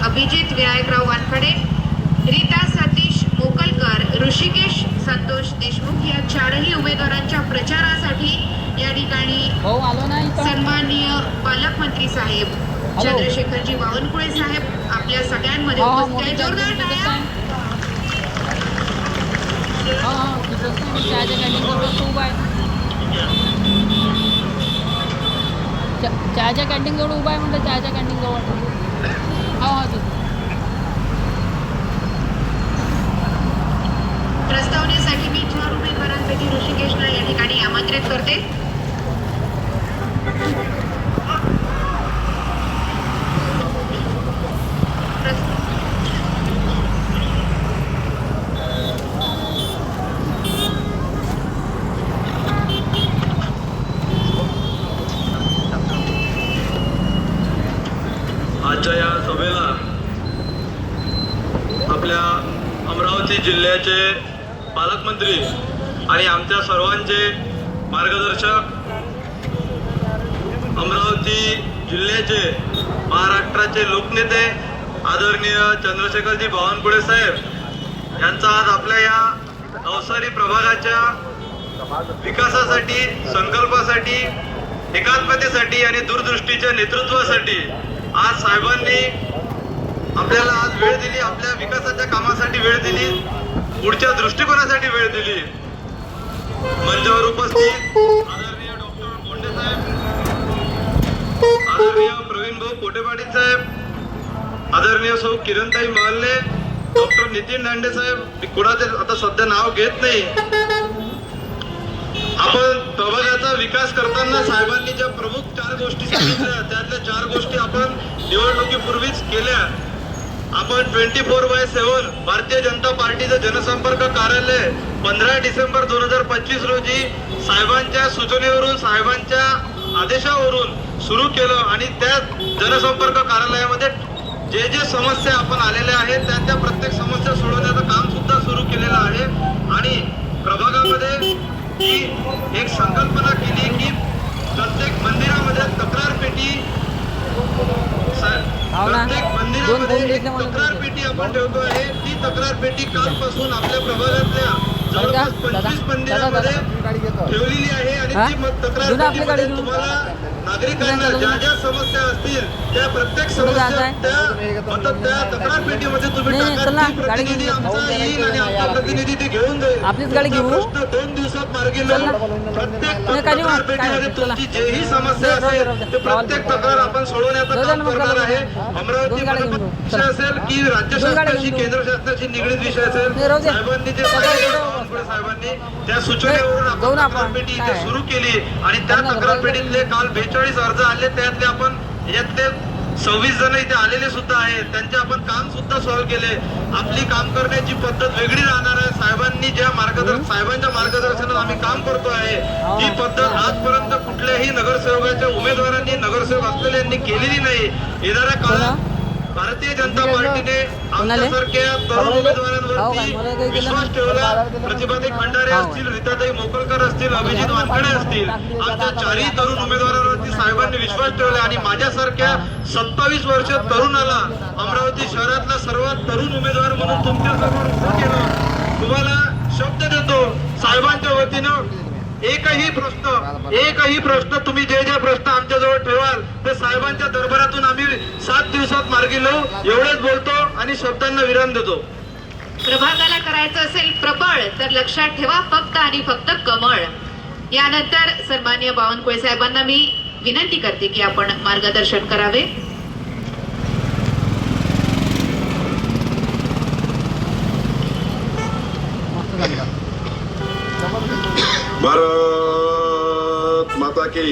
Speaker 1: अभिजित विनायकराव वानखडे, रीता सतीश मोकलकर, ऋषिकेश संतोष देशमुख या चारही उमेदवारांच्या प्रचारासाठी या ठिकाणी सन्माननीय पालकमंत्री साहेब चंद्रशेखरजी बावनकुळे साहेब आपल्या सगळ्यांमध्ये उपस्थित आहेत. जोरदार टाळ्या.
Speaker 5: चहाच्या कॅन्टीन जवळ उभा आहे म्हणलं, चहाच्या कॅन्टीन जवळ.
Speaker 1: प्रस्तावनेसाठी मी 4 उमेदवारांपैकी ऋषिकेशला या ठिकाणी आमंत्रित करते.
Speaker 6: आजच्या या सभेला आपल्या अमरावती जिल्ह्याचे पालकमंत्री आणि आमच्या सर्वांचे मार्गदर्शक, अमरावती जिल्ह्याचे महाराष्ट्राचे लोकनेते आदरणीय चंद्रशेखरजी बावनकुळे साहेब यांचा आज आपल्या या नवसारी प्रभागाच्या विकासासाठी, संकल्पासाठी, एकात्मतेसाठी आणि दूरदृष्टीच्या नेतृत्वासाठी आज साहेबांनी आपल्याला आज वेळ दिली, आपल्या विकासाच्या कामासाठी वेळ दिली, पुढच्या दृष्टिकोनासाठी वेळ दिली. मंचावर उपस्थित आदरणीय डॉक्टर बोंडे साहेब, आदरणीय प्रवीण भाऊ पोटे पाटील साहेब, आदरणीय सौ किरणताई महल्ले, डॉक्टर नितीन दांडे साहेब, कुणाचे आता सध्या नाव घेत नाही. आपण प्रभागाचा विकास करताना साहेबांनी ज्या प्रमुख 4 गोष्टी सांगितल्या त्यातल्या 4 गोष्टी आपण निवडणुकीपूर्वीच केल्या. आपण 24/7 भारतीय जनता पार्टीचं जनसंपर्क कार्यालय 15 डिसेंबर 2025 रोजी साहेबांच्या सूचनेवरून, साहेबांच्या आदेशावरून सुरू केलं आणि त्या जनसंपर्क कार्यालयामध्ये जे जे समस्या आपण आलेल्या आहेत त्या प्रत्येक समस्या सोडवण्याचं काम सुद्धा सुरू केलेलं आहे. आणि प्रभागामध्ये ही एक संकल्पना केली की प्रत्येक मंदिरामध्ये तक्रार पेटी, प्रत्येक मंदिरामध्ये तक्रार पेटी आपण ठेवतो आहे. ती तक्रार पेटी कालपासून आपल्या प्रभागातल्या जवळपास 25 मंदिरामध्ये ठेवलेली आहे आणि ती तक्रार पेटीमध्ये तुम्हाला नागरिकांना ज्या ज्या समस्या असतील त्या प्रत्येक समस्या त्या तक्रार पेटीमध्ये तुम्ही टाका. ती प्रतिनिधी आमचा येईल आणि आमचा प्रतिनिधी ते घेऊन जाईल.
Speaker 5: आपलीच गाडी घेऊ.
Speaker 6: प्रश्न 2 दिवसात मार्गी लावून प्रत्येक तक्रार पेटीमध्ये तुमची जेही समस्या असेल ते प्रत्येक तक्रार आपण सोडवण्याचं काम करणार आहे. अमरावती विषय असेल की राज्य शासनाशी, केंद्र शासनाशी निगडीत विषय असेल, साहेबांनी जे साहेबांनी त्या सूचनेवरून आपण तक्रार पेटी इथे सुरू केली आणि त्या तक्रार पेटीतले काल 42 अर्ज आले. त्यातले आपण यातले 26 जण इथे आलेले सुद्धा आहेत. त्यांचे आपण काम सुद्धा सॉल्व्ह केले. आपली काम करण्याची पद्धत वेगळी राहणार आहे. साहेबांनी ज्या साहेबांच्या मार्गदर्शनात आम्ही काम करतो आहे ही पद्धत आजपर्यंत कुठल्याही नगरसेवकाच्या उमेदवारांनी, नगरसेवक असलेल्यांनी केलेली नाही. येणाऱ्या काळात भारतीय जनता पार्टीने आमच्यासारख्या तरुण उमेदवारांवरती विश्वास ठेवला. प्रतिभाताई खंडारे असतील, रीताताई मोकलकर असतील, अभिजित वानखडे असतील, आमच्या 4ही तरुण उमेदवारांवरती साहेबांनी विश्वास ठेवला आणि माझ्यासारख्या 27 वर्ष तरुणाला अमरावती शहरातला सर्वात तरुण उमेदवार म्हणून तुमच्या समोर उभं केलं. तुम्हाला शब्द देतो साहेबांच्या वतीनं एकही प्रश्न तुम्ही जे प्रश्न आमच्याजवळ ठेवाल ते साहेबांच्या दरबारातून आम्ही 7 दिवसात मार्गी लावू. एवढेच बोलतो आणि शब्दांना विराम देतो.
Speaker 1: प्रभागाला करायचं असेल प्रबळ तर लक्षात ठेवा फक्त आणि फक्त कमळ. यानंतर सन्माननीय बावनकुळे साहेबांना मी विनंती करते की आपण मार्गदर्शन करावे.
Speaker 7: भारत माता की.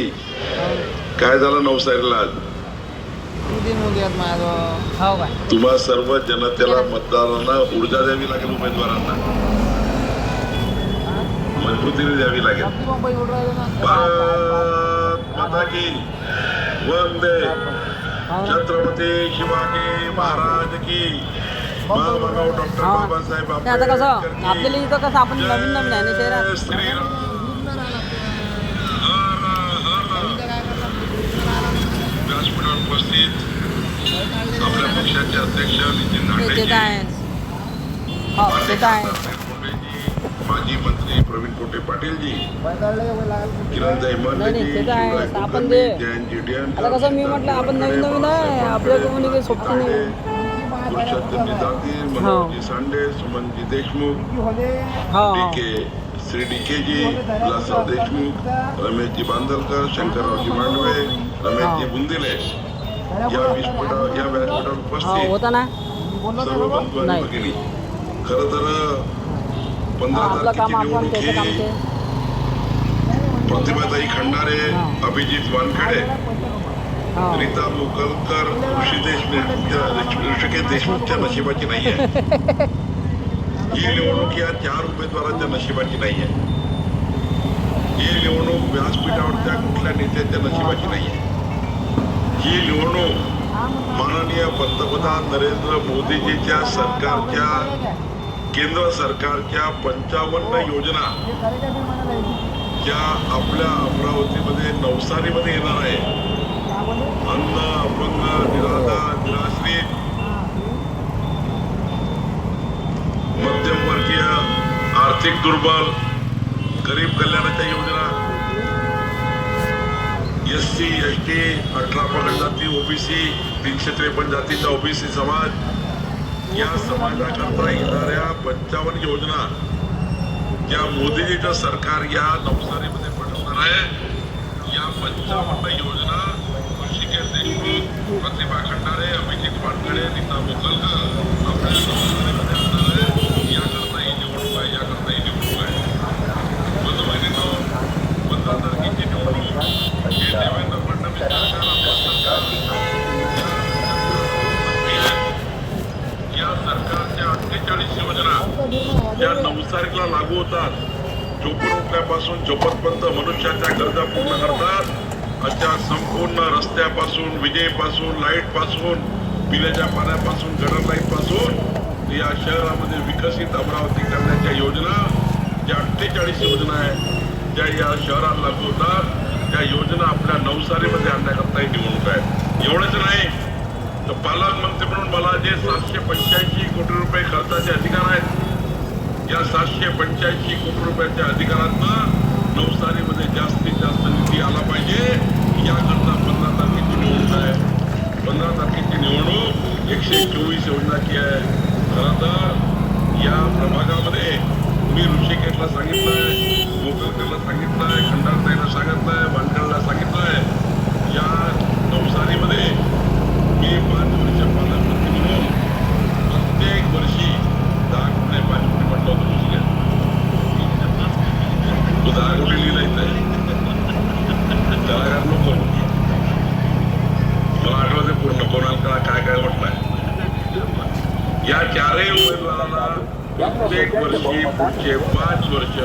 Speaker 7: काय झालं नवसारीला आज?
Speaker 5: हो काय
Speaker 7: तुम्हा सर्व जनतेला मतदारांना ऊर्जा द्यावी लागेल, उमेदवारांना मजबूतीने द्यावी लागेल. भारत माता की. वंदे छत्रपती शिवाजी महाराज की. महामानव डॉक्टर बाबासाहेब
Speaker 5: ते आता कसं
Speaker 7: आंबेडकर
Speaker 5: आपल्याला
Speaker 7: की.
Speaker 5: इथं कसं आपण नवीन नवीन आहे ना शहरात.
Speaker 7: जय श्रीराम. व्यासपीठावर उपस्थित आपल्या पक्षाचे अध्यक्ष नितीन
Speaker 5: ते तर
Speaker 7: नांदेजी,
Speaker 5: आहे हो ते तर आहे
Speaker 7: माजी मंत्री प्रवीण पोटे पाटीलजी, किरणताई
Speaker 5: नाही,
Speaker 7: मर्लेजी,
Speaker 5: ते तर आहे.
Speaker 7: शिवराय
Speaker 5: आपण
Speaker 7: कुलकर्णी,
Speaker 5: ते-
Speaker 7: जयंत जिडियन,
Speaker 5: आता कसं मी म्हटलं आपण नवीन नवीन आहे आपल्या कोणी काही सोबती नाही.
Speaker 7: पुरुषोत्तमजी दातीर, मनोहरजी सांडे, सुमनजी देशमुख,
Speaker 5: हो हो
Speaker 7: डीके श्री डीकेजी, विलासराव देशमुख, रमेशजी बांदलकर, शंकररावजी मांडवे, रमेशजी बुंदिले या व्यासपीठावर
Speaker 5: हो
Speaker 7: उपस्थित
Speaker 5: होता ना
Speaker 7: सर्व बंधू आणि
Speaker 5: नाही.
Speaker 7: भगिनी. खरं तर 15
Speaker 5: आपलं काम
Speaker 7: तारखेची
Speaker 5: आपण त्याचं काम
Speaker 7: निवडणूक
Speaker 5: ते
Speaker 7: ही प्रतिभाताई खंडारे, अभिजित वानखेडे,
Speaker 5: हो
Speaker 7: रीता मुकलकर, ऋषिकेश देशमुखच्या नशिबाची नाही आहे. ही निवडणूक या 4 उमेदवारांच्या नशिबाची नाही आहे. ही निवडणूक व्यासपीठावरच्या कुठल्या नेत्याच्या नशिबाची नाही आहे. ही निवडणूक माननीय पंतप्रधान नरेंद्र मोदीजीच्या सरकारच्या, केंद्र सरकारच्या 55 योजना ज्या आपल्या अमरावतीमध्ये नवसारीमध्ये येणार आहे. अन्न, अपंग, निराधार, निराश्रित, मध्यमवर्गीय, आर्थिक दुर्बल, गरीब कल्याणाच्या योजना, SC, ST, 18 पगड जाती, ओबीसी, 353 जातीचा ओबीसी समाज या समाजाकरता येणाऱ्या 55 योजना ज्या मोदीजीचं सरकार या नवसारीमध्ये बनवणार आहे. या 55 योजना ऋषिकेश देशमुख, प्रतिभा खंडारे, अभिजित वानखेडे, रीता मोकलकर आपल्या नवसारीमध्ये आणणार आहे. याकरता ही निवडणूक आहे, याकरता ही निवडणूक आहे. बंधू-भगिनींनो, 15 तारखेची निवडणूक हे देवेंद्र फडणवीस सरकार, आपलं सरकार, या सरकारच्या 48 योजना ज्या नवसारीला लागू होतात, झोपून उठल्यापासून झोपतपर्यंत मनुष्याच्या गरजा पूर्ण करतात, अशा संपूर्ण रस्त्यापासून, विजेपासून, लाईटपासून, पिण्याच्या पाण्यापासून, गटर लाईटपासून या शहरामध्ये विकसित अमरावती करण्याच्या योजना ज्या 48 योजना आहेत ज्या या शहरात लागू होतात, त्या योजना आपल्या नवसारीमध्ये आणण्याकरता ही निवडणूक आहे. एवढंच नाही तर पालकमंत्री म्हणून मला जे 785 कोटी रुपये खर्चाचे अधिकार आहेत, या 785 कोटी रुपयाच्या अधिकारातनं नवसारीमध्ये जास्तीत जास्त निधी आला पाहिजे. याकरता 15 तारखेची निवडणूक आहे. 15 तारखेची निवडणूक 124 योजनाची आहे. खरं तर या प्रभागामध्ये मी ऋषिकेशला सांगितलंय, मोकलकरला सांगितलंय, खंडारताईला सांगितलंय, वानखेडेला सांगितलंय, या नवसारीमध्ये मी 5 वर्ष पालकमंत्री म्हणून प्रत्येक वर्षी 10 कोटी 5 कोटी म्हटलं होतं ऋषिकेश. तो 10 कोटी लिहिला आहे त्याला नको. मला आठवते पूर्ण कोणाला काय काय म्हटलंय. या 4ही उमेदवाराला प्रत्येक वर्षी पुढचे 5 वर्ष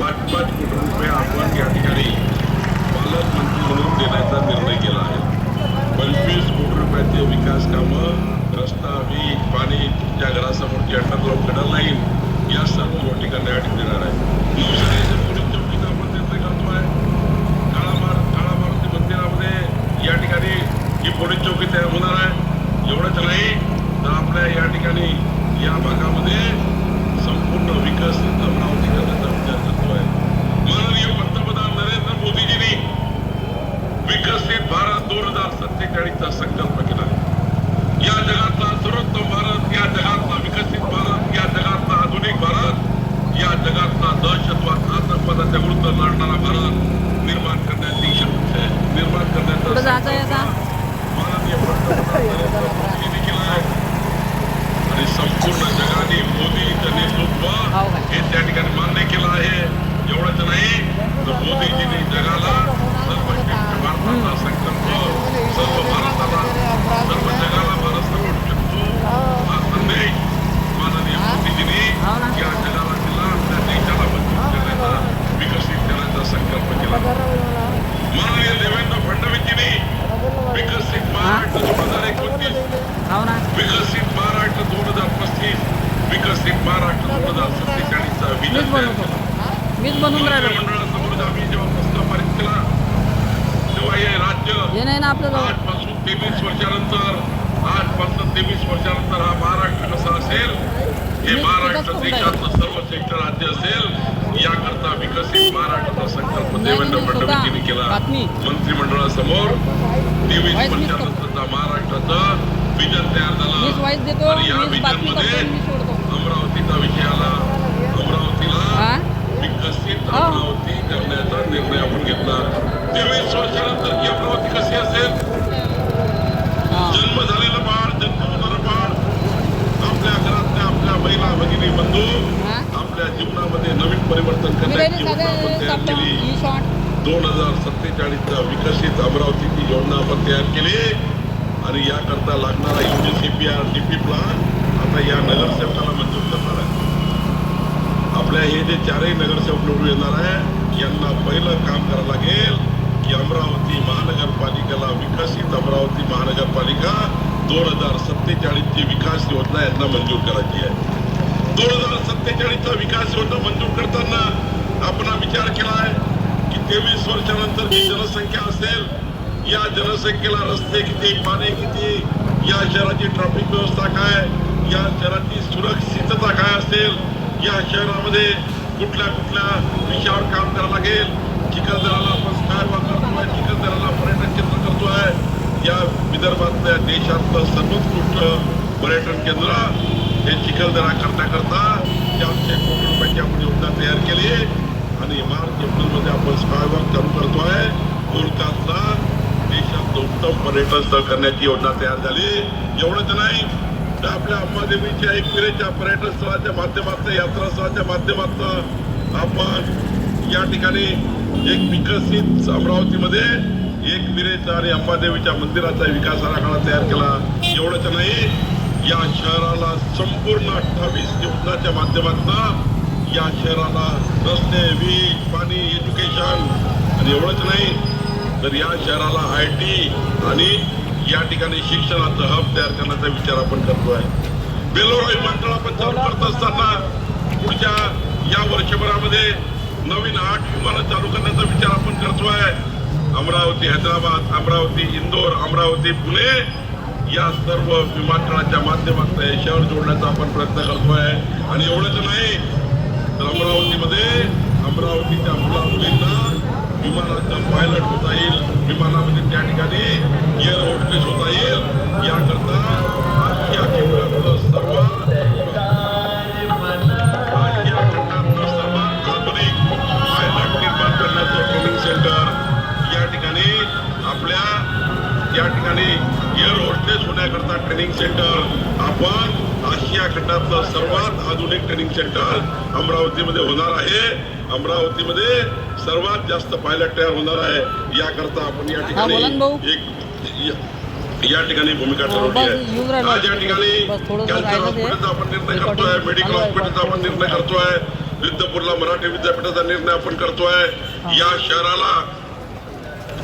Speaker 7: 5-5 कोटी रुपये आपण या ठिकाणी पालकमंत्री म्हणून देण्याचा निर्णय केला आहे. 25 कोटी रुपयाचे विकास कामं, रस्ता, वीज, पाणी, तुमच्या घरासमोरची अंडरग्राऊंड गटर लाईन या सर्व गोष्टी करण्यासाठी देणार आहे. नवसारीच्या पोलीस चौकीचा आपण निर्णय करतोय. काळा मारुती मंदिरामध्ये या ठिकाणी ही पोलीस चौकी तयार होणार आहे. एवढंच नाही तर आपल्या या ठिकाणी या भागामध्ये संपूर्ण विकसित अमरावती करण्याचा विचार करतोय. माननीय पंतप्रधान नरेंद्र मोदीजींनी विकसित भारत 2047चा संकल्प केला. या जगातला सर्वोत्तम भारत, या जगातला विकसित भारत, या जगातला आधुनिक भारत, या जगातला दहशतवाद, आतंकवादाच्या विरुद्ध लढणारा भारत निर्माण करण्याची
Speaker 5: कुठं जायचं आहे आता?
Speaker 7: माननीय पंतप्रधान नरेंद्र मोदीजींनी केला आहे. आणि संपूर्ण जगाने मोदीचं नेतृत्व
Speaker 5: हो काय?
Speaker 7: हे त्या
Speaker 5: मीच बनवतो, मीच बनवून राहिलो.
Speaker 7: मंत्रिमंडळासमोर आम्ही जेव्हा प्रस्ताव पारित केला तेव्हा हे राज्य
Speaker 5: हे नाही ना आपलं जवळ.
Speaker 7: आजपासून 23 वर्षानंतर हा महाराष्ट्र कसा असेल, हे महाराष्ट्र देशातलं सर्वश्रेष्ठ राज्य असेल याकरता विकसित महाराष्ट्राचा संकल्प देवेंद्र फडणवीसांनी केला. मंत्रिमंडळासमोर 23 वर्षानंतरचा महाराष्ट्राचा विजन तयार
Speaker 5: मीच
Speaker 7: झाला
Speaker 5: वाईस देतो,
Speaker 7: आणि या
Speaker 5: मीच बातमी
Speaker 7: विजनमध्ये
Speaker 5: करतो, मी सोडतो.
Speaker 7: अमरावतीचा विषय आला. अमरावतीला
Speaker 5: हा?
Speaker 7: विकसित अमरावती करण्याचा निर्णय आपण घेतला. 23 वर्षानंतर ही अमरावती कशी असेल? जन्म झालेलं बाळ, जन्म होणारं बाळ, आपल्या घरातल्या आपल्या महिला भगिनी बंधू आपल्या जीवनामध्ये नवीन परिवर्तन करण्याची योजना आपण तयार केली. 2047 विकसित अमरावतीची योजना आपण तयार केली आणि याकरता लागणारा UGCPR DP प्लान आता या नगरसेवकाला मंजूर करणार आहे. आपल्या हे जे चारही नगरसेवक निवडून येणार आहे यांना पहिलं काम करावं लागेल की अमरावती महानगरपालिकेला विकसित अमरावती महानगरपालिका 2047 ची विकास योजना यांना मंजूर करायची आहे. 2047 विकास योजना मंजूर करताना आपण विचार केला आहे की 23 वर्षानंतर जी जनसंख्या असेल, या जनसंख्येला रस्ते किती, पाणी किती, या शहराची ट्रॅफिक व्यवस्था काय, या शहराची सुरक्षितता काय असेल, या शहरामध्ये कुठल्या कुठल्या विषयावर काम करावं लागेल. चिखलदराला आपण स्काय वॉक करतोय, चिखलदराला पर्यटन केंद्र करतोय. या विदर्भातल्या देशातलं सर्वोत्कृष्ट पर्यटन केंद्र हे चिखलदरा करण्याकरता 400 कोटी रुपयाची आपण योजना तयार केली आणि मार्च एप्रिलमध्ये आपण स्काय वॉक चालू करतोय. कोलकाता देशातलं उत्तम पर्यटन स्थळ करण्याची योजना तयार झाली. एवढंच नाही तर आपल्या अंबादेवीच्या एकविरेच्या पर्यटन स्थळाच्या माध्यमातून, यात्रा स्थळाच्या माध्यमातून आपण या ठिकाणी एक विकसित अमरावतीमध्ये एकविरेचा आणि अंबादेवीच्या मंदिराचा विकास आराखडा तयार केला. एवढंच नाही, या शहराला संपूर्ण 28 योजनाच्या माध्यमातून या शहराला रस्ते, वीज, पाणी, एज्युकेशन आणि एवढंच नाही तर या शहराला IT आणि या ठिकाणी शिक्षणाचं हब तयार करण्याचा विचार आपण करतोय. बेलोरा विमानतळ आपण चालू करत असताना पुढच्या या वर्षभरामध्ये नवीन 8 विमानं चालू करण्याचा विचार आपण करतोय. अमरावती हैदराबाद, अमरावती इंदोर, अमरावती पुणे या सर्व विमानतळाच्या माध्यमातून हे शहर जोडण्याचा आपण प्रयत्न करतोय. आणि एवढंच नाही तर अमरावतीच्या मुला मुलींना विमानाचं पायलट होता येईल, विमानामध्ये त्या ठिकाणी एअर होस्टेस होता येईल. याकरता आशिया खंडातलं सर्वात आधुनिक पायलट निर्माण करण्याचं ट्रेनिंग सेंटर या ठिकाणी आपल्या या ठिकाणी एअर होस्टेस होण्याकरता ट्रेनिंग सेंटर आपण आशिया खंडातलं सर्वात आधुनिक ट्रेनिंग सेंटर अमरावतीमध्ये होणार आहे. अमरावतीमध्ये सर्वात जास्त पायलट तयार होणार आहे. याकरता आपण या ठिकाणी या ठिकाणी भूमिका ठरवली आहे. आज या ठिकाणी कॅन्सर हॉस्पिटलचा आपण निर्णय करतोय, मेडिकल हॉस्पिटलचा आपण निर्णय करतोय, रिद्धपूरला मराठी विद्यापीठाचा निर्णय आपण करतोय. या शहराला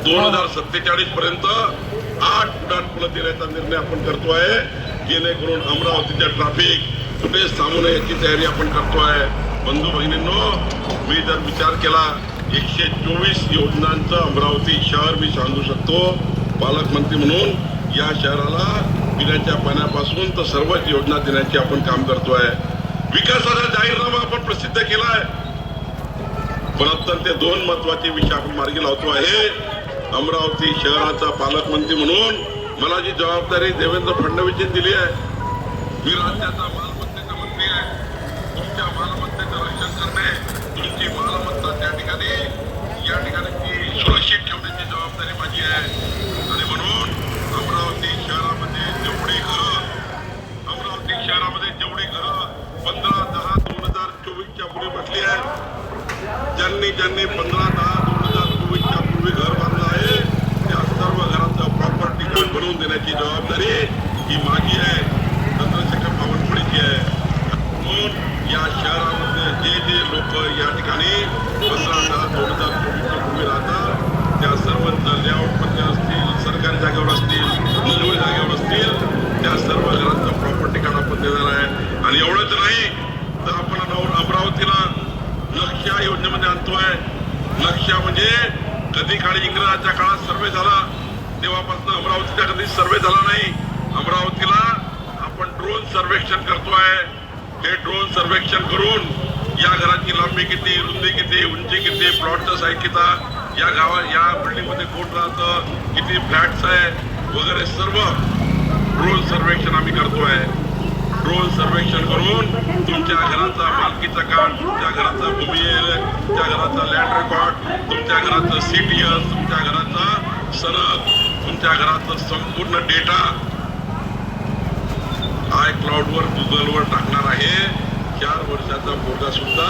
Speaker 7: 2047 पर्यंत 8 उड्डाणपुलं देण्याचा निर्णय आपण करतोय, जेणेकरून अमरावतीच्या ट्रॅफिक कुठेच थांबू नये याची तयारी आपण करतोय. बंधू भगिनींनो, मी जर विचार केला 124 योजनांचं अमरावती शहर मी सांगू शकतो पालकमंत्री म्हणून. या शहराला पिण्याच्या पाण्यापासून तर सर्वच योजना देण्याची आपण काम करतोय. विकासाचा जाहीरनामा आपण प्रसिद्ध केलाय, पण अत्यंत 2 महत्वाचे विषय आपण मार्गी लावतो आहे. अमरावती शहराचा पालकमंत्री म्हणून मला जी जबाबदारी देवेंद्र फडणवीसजी दिली आहे, मी राज्याचा मालमत्तेचा मंत्री आहे. तुमच्या मालमत्तेचं रक्षण करणे, तुमची मालमत्ता त्या ठिकाणी या ठिकाणी ती सुरक्षित ठेवण्याची जबाबदारी माझी आहे. आणि म्हणून अमरावती शहरामध्ये जेवढी घरं 15/10/2024च्या पूर्वी बसली आहेत, ज्यांनी 15/10/2024च्या पूर्वी घर बांधलं आहे त्या सर्व घराचं प्रॉपर्टी कार्ड बनवून देण्याची जबाबदारी ही माझी आहे, चंद्रशेखर बावनकुळेची आहे. म्हणून या शहरामध्ये जे लोक या ठिकाणी 15/10/2024च्या पूर्वी राहतात त्या सर्वांचं लेआउटमध्ये असतील, सरकारी जागेवर असतील, मुंबई जागेवर असतील, त्या सर्व घरांचं प्रॉपर्टी कार्ड आपण देणार आहे. आणि एवढंच नाही तर आपण अमरावतीला करतोय. नक्षा म्हणजे कधी काळी इंग्रजाच्या काळात सर्वे झाला तेव्हापासून अमरावतीचा कधी सर्वे झाला नाही. अमरावतीला आपण ड्रोन सर्वेक्षण करतोय. हे ड्रोन सर्वेक्षण करून या घराची लांबी किती, रुंदी किती, उंची किती, प्लॉटचा साईज किती, या गावात या बिल्डिंग मध्ये कोण राहतं, किती फ्लॅट्स आहे वगैरे सर्व ड्रोन सर्वेक्षण आम्ही करतोय. ड्रोन सर्वेक्षण करून तुमच्या घराचा मालकीचा कार्ड, तुमच्या घराचा भूमियेल, तुमच्या घराचा लँड रेकॉर्ड, तुमच्या घराचं CTS, तुमच्या घराचा सनद, तुमच्या घराचा संपूर्ण डेटा iCloudवर गुगलवर टाकणार आहे. 4 वर्षाचा पोरगा सुद्धा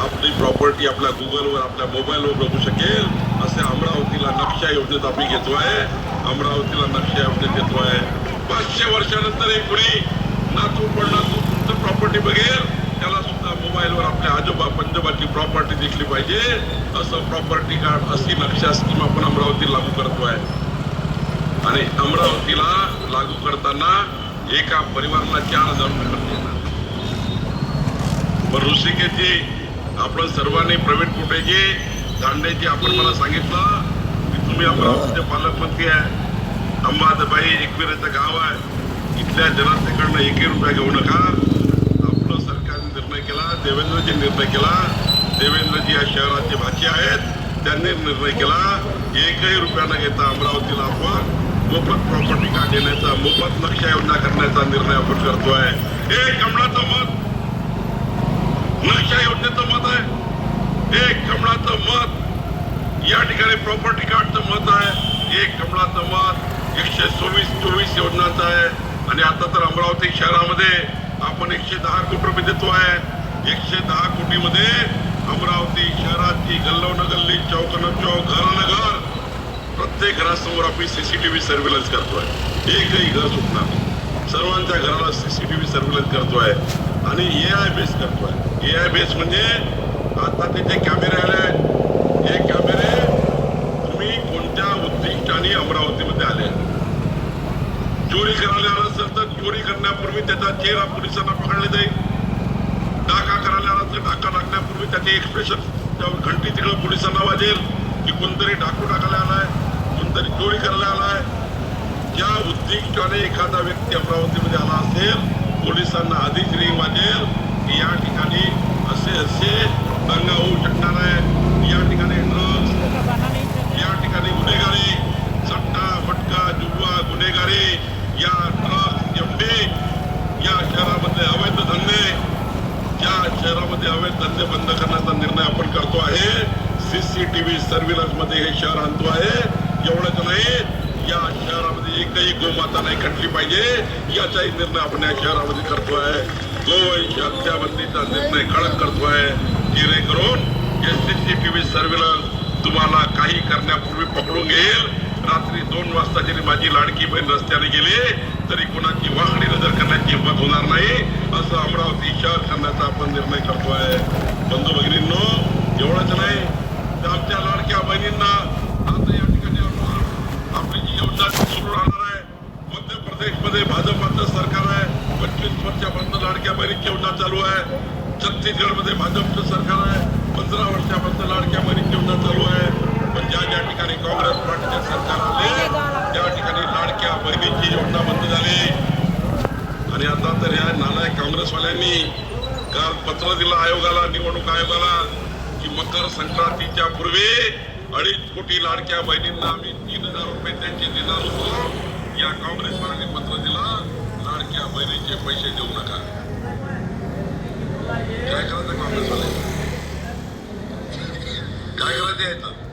Speaker 7: आपली प्रॉपर्टी आपल्या गुगलवर आपल्या मोबाईलवर बघू शकेल. असे अमरावतीला नक्षा योजनेत आम्ही घेतोय. अमरावतीला नक्षा योजनेत घेतोय. 500 वर्षानंतर एक कुणी नातू पडनातू तुमचं प्रॉपर्टी बघेल, त्याला सुद्धा मोबाईलवर आपल्या आजोबा पंजोबाची प्रॉपर्टी दिसली पाहिजे. असं प्रॉपर्टी कार्ड, अशी नक्षा स्कीम आपण अमरावतीला लागू करतोय. आणि अमरावतीला लागू करताना एका परिवाराला 4,000 रुपये खर्च येणार. पण ऋषिकेशजी आपण सर्वांनी, प्रवीण कुटेजी, दांडेजी, आपण मला सांगितलं की तुम्ही अमरावतीचे पालकमंत्री आहे. अंबाबाई एकविरेचं गाव आहे. इथल्या जनतेकडनं 1 रुपया घेऊ नका. आपलं सरकारने निर्णय केला, देवेंद्रजी निर्णय केला. देवेंद्रजी या शहराचे भाची आहेत, त्यांनी निर्णय केला 1 रुपया न घेता अमरावतीला आपण मोफत प्रॉपर्टी कार्ड देण्याचा, मोफत नक्षा योजना करण्याचा निर्णय आपण करतोय. एक कमळाचं मत नक्षा योजनेचं मत आहे. एक कमळाचं मत या ठिकाणी प्रॉपर्टी कार्डचं मत आहे. एक कमळाचं मत 124 योजनाचं आहे. आणि आता तर अमरावती शहरामध्ये आपण 110 कोटी रुपये देतोय. 110 कोटीमध्ये अमरावती शहराची गल्लोन गल्ली, चौकन चौक, घरानं घर, प्रत्येक घरासमोर आपण CCTV सर्व्हिलन्स करतोय. एकही घर सुटणार नाही. सर्वांच्या घराला CCTV सर्व्हिलन्स करतोय. आणि AI बेस करतोय. AI बेस म्हणजे आता ते जे कॅमेरे आले, हे कॅमेरे तुम्ही कोणत्या उद्दिष्टाने अमरावतीमध्ये आले, चोरी करायला आला असेल तर चोरी करण्यापूर्वी त्याचा चेहरा पोलिसांना पकडले जाईल. डाका करायला आला तर डाका टाकण्यापूर्वी त्याचे एक्सप्रेशन घंटी तिकडे पोलिसांना वाजेल की कोणतरी डाकू टाकायला आलाय, कोणतरी चोरी करायला आलाय. ज्या उद्दिष्टाने एखादा व्यक्ती अमरावतीमध्ये आला असेल, पोलिसांना आधीच रिंग वाजेल की या ठिकाणी असे दंगा होऊ शकणार आहे. या ठिकाणी ड्रग्ज, या ठिकाणी गुन्हेगारी, सट्टा मटका जुवा गुन्हेगारी, या ड्रग्ज MD, या शहरामध्ये अवैध धंदे, ज्या शहरामध्ये अवैध धंदे बंद करण्याचा निर्णय आपण करतो आहे. CCTV सर्व्हिलन्स मध्ये हे शहर आणतो आहे. एवढंच नाही, या शहरामध्ये एकही गोमाता नाही खटली पाहिजे याचाही निर्णय आपण या शहरामध्ये करतोय. गोवंश हत्याबंदीचा निर्णय कडक करतोय. जेणेकरून हे CCTV सर्व्हिलन्स तुम्हाला काही करण्यापूर्वी पकडून घेईल. रात्री 2 वाजता जरी माझी लाडकी बहीण रस्त्याने गेली तरी कोणाची वाकडी नजर करण्याची हिंमत होणार नाही. असं अमरावती शहर करण्याचा आपण निर्णय करतोय. बंधू भगिनींनो, एवढंच नाही तर आमच्या लाडक्या बहिणींना आता या ठिकाणी आपली जी योजना सुरू राहणार आहे. मध्य प्रदेशमध्ये भाजपाचं सरकार आहे. 25 वर्षापर्यंत लाडक्या बहिणीची योजना चालू आहे. छत्तीसगडमध्ये भाजपचं सरकार आहे. 15 वर्षापर्यंत लाडक्या बहिणीची योजना चालू आहे. पण ज्या ज्या ठिकाणी काँग्रेस पार्टीचे सरकार आले त्या ठिकाणी लाडक्या बहिणीची योजना बंद झाली. आणि आता तर या नालायक काँग्रेसवाल्यांनी काल पत्र दिलं आयोगाला, निवडणूक आयोगाला, की मकर संक्रांतीच्या पूर्वी 2.5 कोटी लाडक्या बहिणींना आम्ही 3,000 रुपये त्यांचे देणार होतो. या काँग्रेसवाल्यांनी पत्र दिलं लाडक्या बहिणीचे पैसे देऊ नका. काय करायचं काँग्रेसवाले, काय करायचं यायचं?